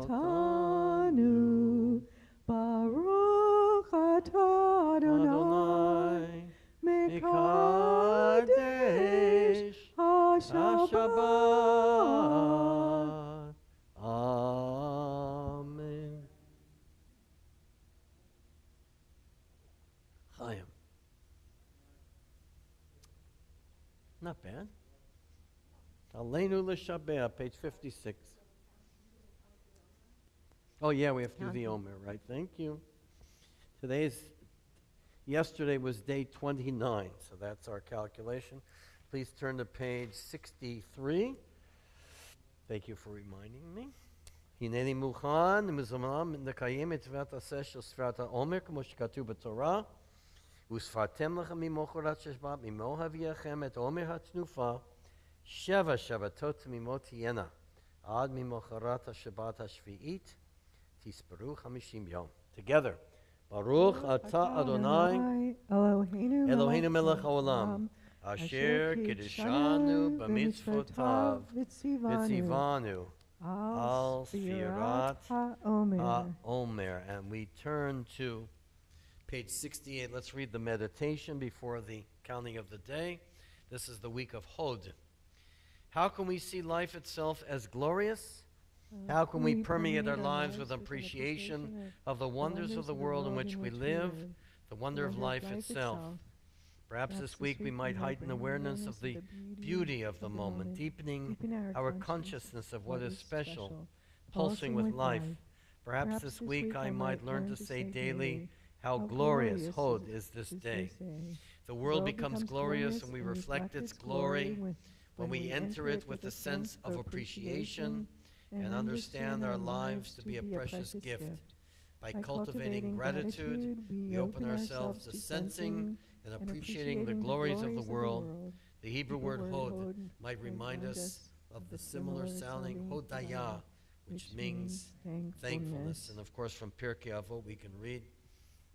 Atanu, Baruch Atah Adonai, Mekadesh HaShabbat. Amen. Chaim. Not bad. Aleinu l'shabeh, page 56. Oh yeah, we have to do the Omer, right? Thank you. Yesterday was day 29, so that's our calculation. Please turn to page 63. Thank you for reminding me. הנני מוכן ומזומן לקיים מצוות עשה של ספירת העומר כמו שכתוב בתורה, וספרתם לכם ממחרת שבת ממו הביאכם את עומר התנופה 7 שבתות תמימות תהיינה עד ממחרת השבת השביעית תספרו 50 יום. Together. ברוך אתה אדוני אלוהינו מלך העולם אשר קידשנו במצוותיו וציוונו על ספירת העומר. And we turn to page 68. Let's read the meditation before the counting of the day. This is the week of Hod. How can we see life itself as glorious? How can we permeate our lives with appreciation of the wonders of the world in which we live, the wonder of life itself? Perhaps this week we might heighten awareness of the beauty of the moment, deepening our consciousness of what is special, pulsing with life. Perhaps this week I might learn to say daily how glorious Hod is this day. The world becomes glorious when we reflect its glory, when we enter it with a sense of appreciation and understand our lives to be a precious gift. By cultivating gratitude, we open ourselves to sensing and appreciating the glories of the world. The Hebrew word Hod might remind us of the similar sounding Hodaya, which means thankfulness. And of course from Pirkei Avot we can read,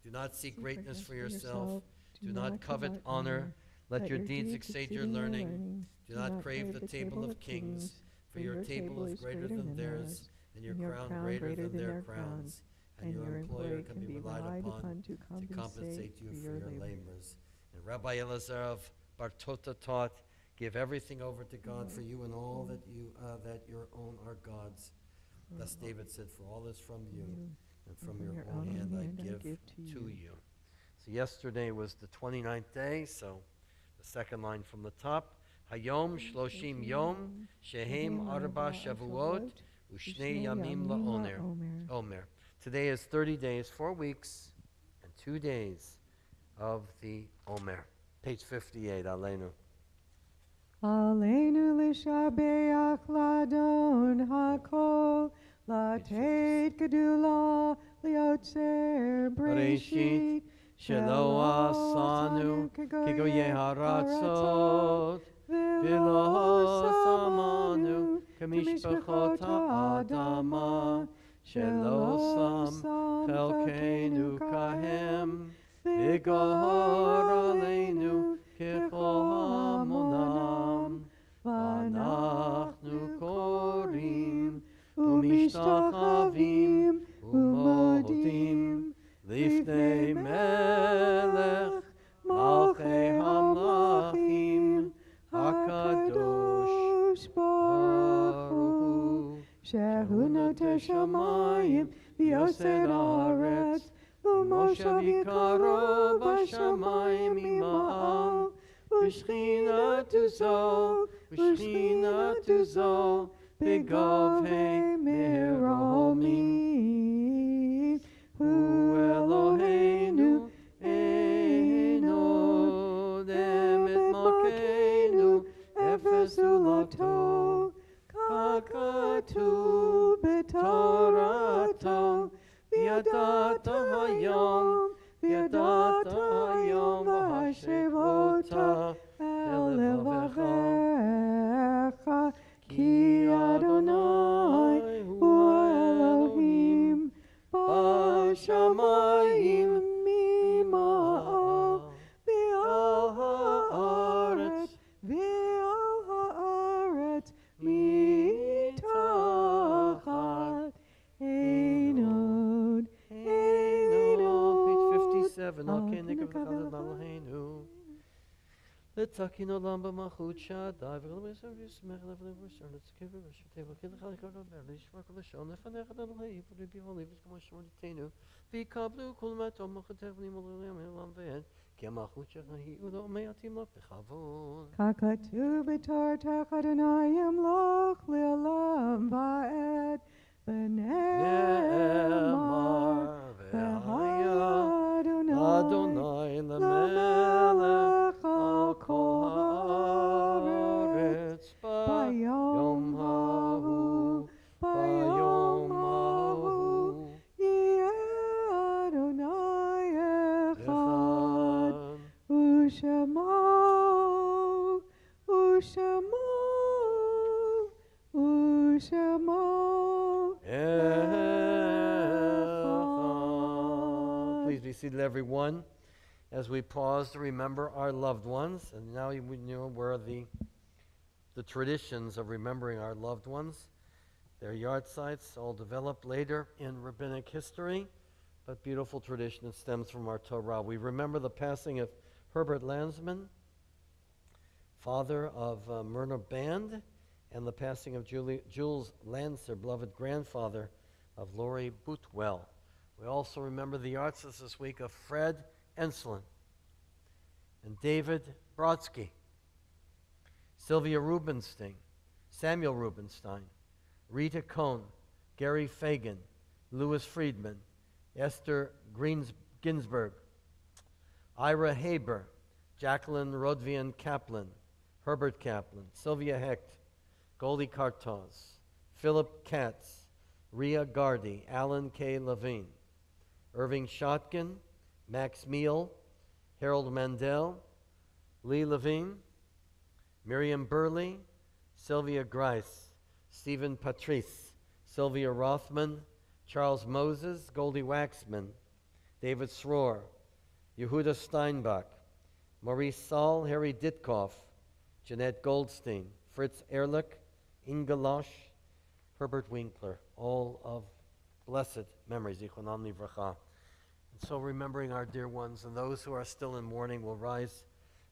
do not seek greatness for yourself, do not covet honor, let your deeds exceed your learning, do not crave the table of kings, for your table is greater than theirs, and your crown greater than their crowns, and your employer can be relied upon to compensate you for your labors. And Rabbi Elazar of Bartota taught, give everything over to God, for you and all that your own are God's. Thus David said, for all is from you, and from your own hand I give to you. So yesterday was the 29th day, so the second line from the top. Hayom shloshim yom shehem arba shavuot u'shnei yamim la'omer. Today is 30 days, 4 weeks, and 2 days of the Omer. Page 58, Aleinu. Aleinu l'shabeach ladon hakol, latet gedula liotzer breshit, shelo asanu kigoye haratzot, v'lo samanu kamishpachot ha'adama, shelo sam chelkeinu kahem, v'gahor aleinu kechol hamonam, v'anachnu korim u'mishtachavim u'modim lifnei melech malchei hamlachim hakadosh baruch hu shehu noteh shamayim v'yosed haaretz u'moshav yikaro b'shamayim ima'al u'shchinatu zo b'gavhei meromim hu Eloheinu eino demet malkeinu efes ulato kakatu b'torato v'yadata hayom v'hashevota elevachecha ki Adonai hu Elohim b'shamayim mima'al v'al haaretz mitachat ונקה נקב וחסד נלהנו. לצקין עולם במלכות שעדי ולמסר וישמח לבלב ושר לצקי ורשתי ולכי לך לקרוא דבר לשמר כל לשון לפניך דלהי וליבי הוליב כמו שמורתנו ויקבלו כל מה טוב מלכותך ונימול לעולם העולם ועד כי המלכות שלך היא ולעולמי עתים לך בכבוד. ככתוב בתורתך אדוני ימלוך לעולם ועד ונאמר והיה אדוני למלך על כל הארץ ביום ההוא יהיה אדוני אחד ושמו Please be seated, everyone, as we pause to remember our loved ones. And now we know where the traditions of remembering our loved ones, their yard sites, all developed later in rabbinic history, but beautiful tradition that stems from our Torah. We remember the passing of Herbert Landsman, father of Myrna Band, and the passing of Jules Lancer, beloved grandfather of Lori Bootwell. We also remember the arts this week of Fred Enslin and David Brodsky, Sylvia Rubinstein, Samuel Rubinstein, Rita Cohn, Gary Fagan, Louis Friedman, Esther Ginsberg, Ira Haber, Jacqueline Rodvian Kaplan, Herbert Kaplan, Sylvia Hecht, Goldie Kartos, Philip Katz, Ria Gardy, Alan K. Levine, Irving Shotkin, Max Meal, Harold Mandel, Lee Levine, Miriam Burley, Sylvia Grice, Stephen Patrice, Sylvia Rothman, Charles Moses, Goldie Waxman, David Sroor, Yehuda Steinbach, Maurice Saul, Harry Ditkoff, Jeanette Goldstein, Fritz Ehrlich, Inga Losch, Herbert Winkler, all of blessed memories, Zichronam Livracha. And so remembering our dear ones and those who are still in mourning will rise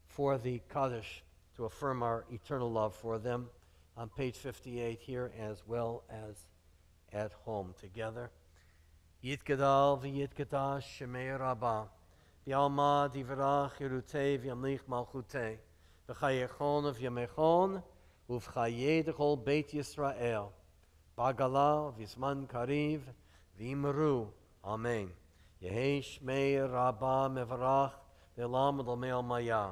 for the Kaddish to affirm our eternal love for them on page 58 here as well as at home together. Yitgadal v'yitgadash shemei rabbah v'alma divrach yerutei v'yamlich malchutei v'chayechon v'yamechon uv'chayei d'chol Beit Yisrael Bagala v'zman kariv v'imru. Amen. Yehei shmei rabbah mevarach v'elam l'mei maya.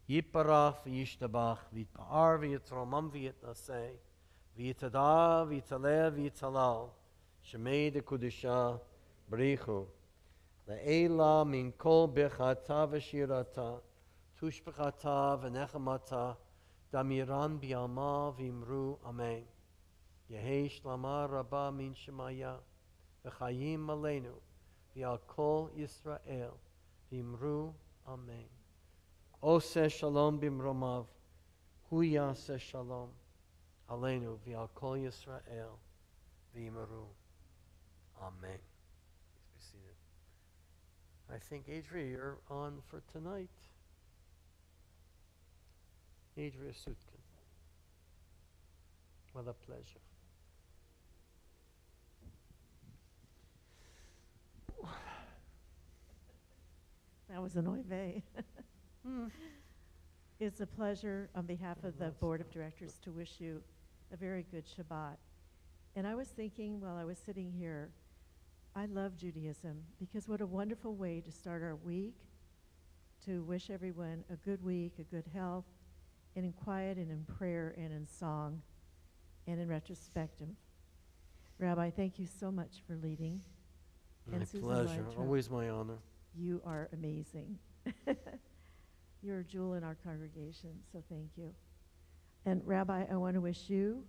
Yiparach v'yishtabach v'yitpa'ar v'yitromam v'yitnasei v'yitada v'yitaleh v'yitalal shemei d'kudusha b'richu le'ela min kol bechata v'shirata tushbechata v'nechamata damiran b'yalma v'imru. Amen. Yehei shlama rabba min shemaya v'chayim aleinu v'al kol Yisrael v'imru. Amen. Oseh shalom b'mromav hu yaseh shalom aleinu v'al kol Yisrael v'imru. Amen. Please be seated. I think, Adria, you're on for tonight. Adria Sutkin. What a pleasure. That was an oy vey. It's a pleasure on behalf of the Board of Directors to wish you a very good Shabbat. And I was thinking while I was sitting here, I love Judaism because what a wonderful way to start our week, to wish everyone a good week, a good health, and in quiet and in prayer and in song and in retrospective. Rabbi, thank you so much for leading. My And Susan pleasure. Weintraub, Always my honor. you are amazing. You're a jewel in our congregation, so thank you. And Rabbi, I want to wish you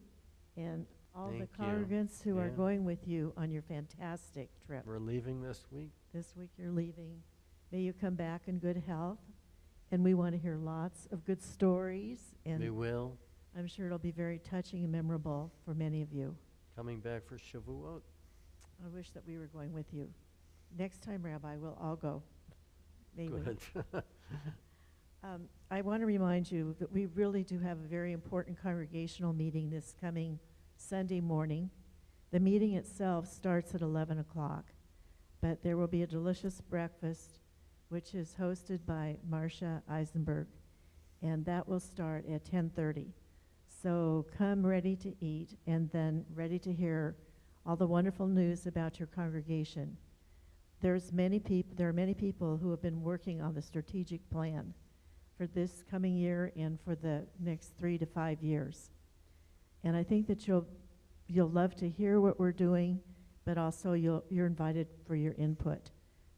and all Thank the you. congregants who are Yeah. going with you on your fantastic trip. We're leaving this week. This week you're leaving. May you come back in good health. And we want to hear lots of good stories. We And will. I'm sure it'll be very touching and memorable for many of you. Coming back for Shavuot. I wish that we were going with you. Next time, Rabbi, we'll all go. mainly. Good. I want to remind you that we really do have a very important congregational meeting this coming Sunday morning. The meeting itself starts at 11 o'clock, but there will be a delicious breakfast, which is hosted by Marcia Eisenberg, and that will start at 10:30. So come ready to eat and then ready to hear all the wonderful news about your congregation. There are many people who have been working on the strategic plan for this coming year and for the next 3 to 5 years. And I think that you'll love to hear what we're doing, but also you're invited for your input.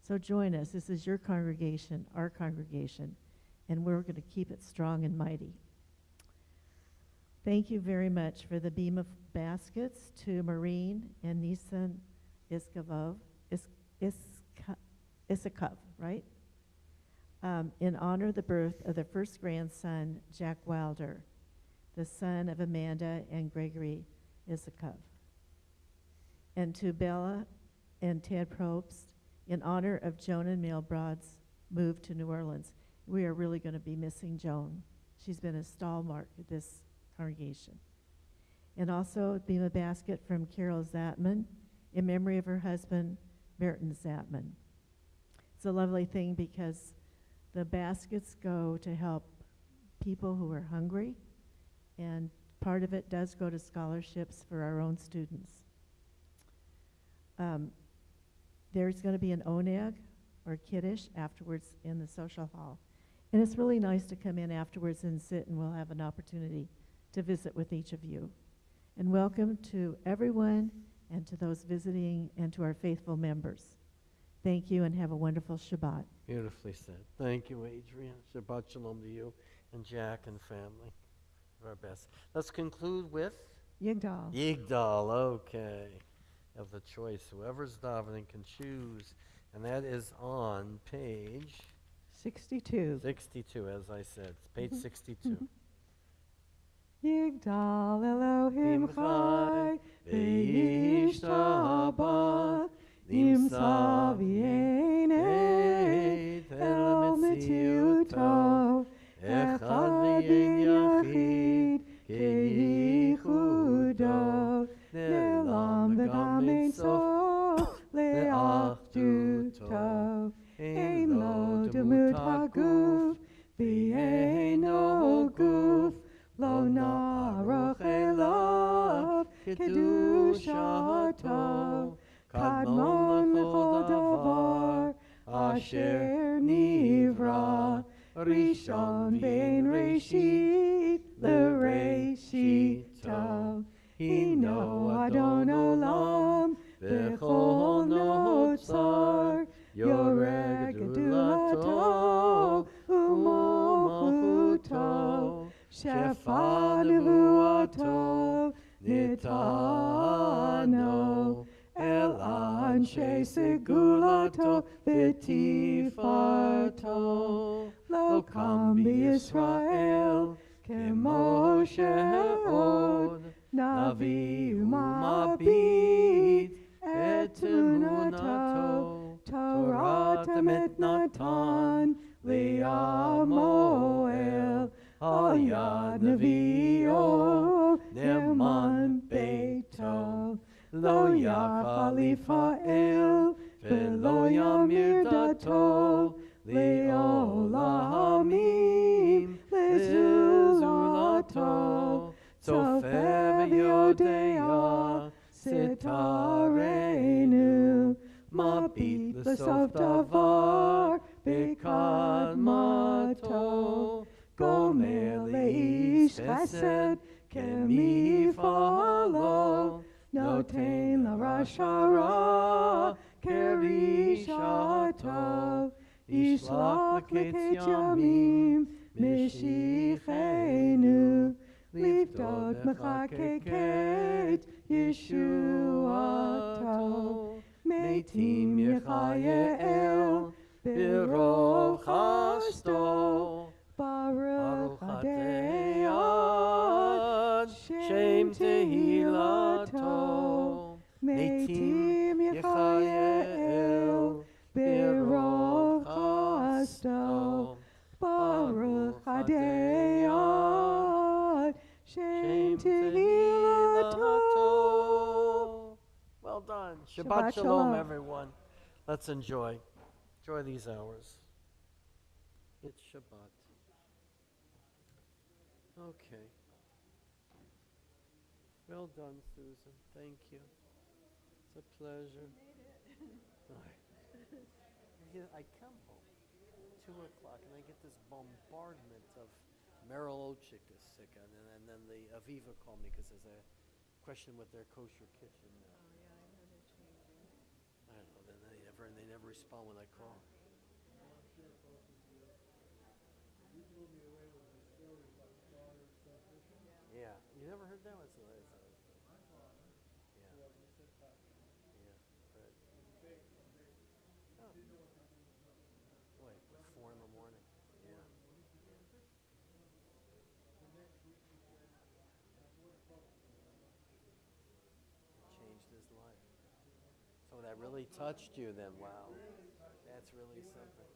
So join us. This is your congregation, our congregation, and we're going to keep it strong and mighty. Thank you very much for the beam of baskets to Maureen and Nisan Isakov, right? In honor of the birth of the first grandson, Jack Wilder, the son of Amanda and Gregory Isakov. And to Bella and Ted Probst, in honor of Joan and Milbrod's move to New Orleans. We are really going to be missing Joan. She's been a stalwart at this congregation. And also beam a basket from Carol Zatman in memory of her husband, Merton Zatman. It's a lovely thing because the baskets go to help people who are hungry, and part of it does go to scholarships for our own students. There's going to be an oneg or kiddush afterwards in the social hall. And it's really nice to come in afterwards and sit, and we'll have an opportunity to visit with each of you. And welcome to everyone and to those visiting and to our faithful members. Thank you and have a wonderful Shabbat. Beautifully said. Thank you, Adrian. Shabbat Shalom to you and Jack and family. Do our best. Let's conclude with Yigdal. Yigdal. Okay. Of the choice. Whoever's davening can choose. And that is on page 62. 62, as I said. It's page 62. Yigdal Elohim Chai, Ve'yishtabach, Nimsa v'yenei, El Metziuto, Echad v'yen Yachid, Ke'yichudo, Ne'elam v'gam Ein Sof, Le'achduto, Ein lo demut haguf, V'yeino guf, Lo na'aroch elav, kedushato, kadmon l'chol davar, asher nivra, rishon ve'en reshit, l'reshito, hino adon olam, v'chol notzar, yoreh gedulato, u'malchuto, Shefa nevuato nitano el anshe segulato v'tifarto lo kam b'Yisrael kemo she'od navi umabit et emunato Torah emet natan li'amoel Al Yad Nevi'o Ne'eman Beito Lo Yachal Yifa'el Ve'lo Yamir Dato Le'olamim Le'zulato Tzofeh V'yodea Sitarenu Mabit L'sof Davar B'kadmato Gomer leish chesed kemifalo noten larashara kerishato ishlach leketz yamim mishichenu lifdod mechakeket yeshuato metim yechayel birov chasto Baruch Adeyad, Shem Tehilato, Meitim Yechayel, Birov Shabbat Shabbat shalom, shalom. everyone. Let's enjoy. Enjoy these hours. It's Shabbat. Okay. Well done, Susan. Thank you. It's a pleasure. I come home 2 o'clock and I get this bombardment of Meryl Ochick is sick, and then the Aviva called me because there's a question with their kosher kitchen. I don't know. Then they never respond when I call. Yeah, you never heard that one? Yeah. Yeah, right. Oh. Wait, 4 in the morning. Yeah. Changed his life. So that really touched you then. Wow. That's really something.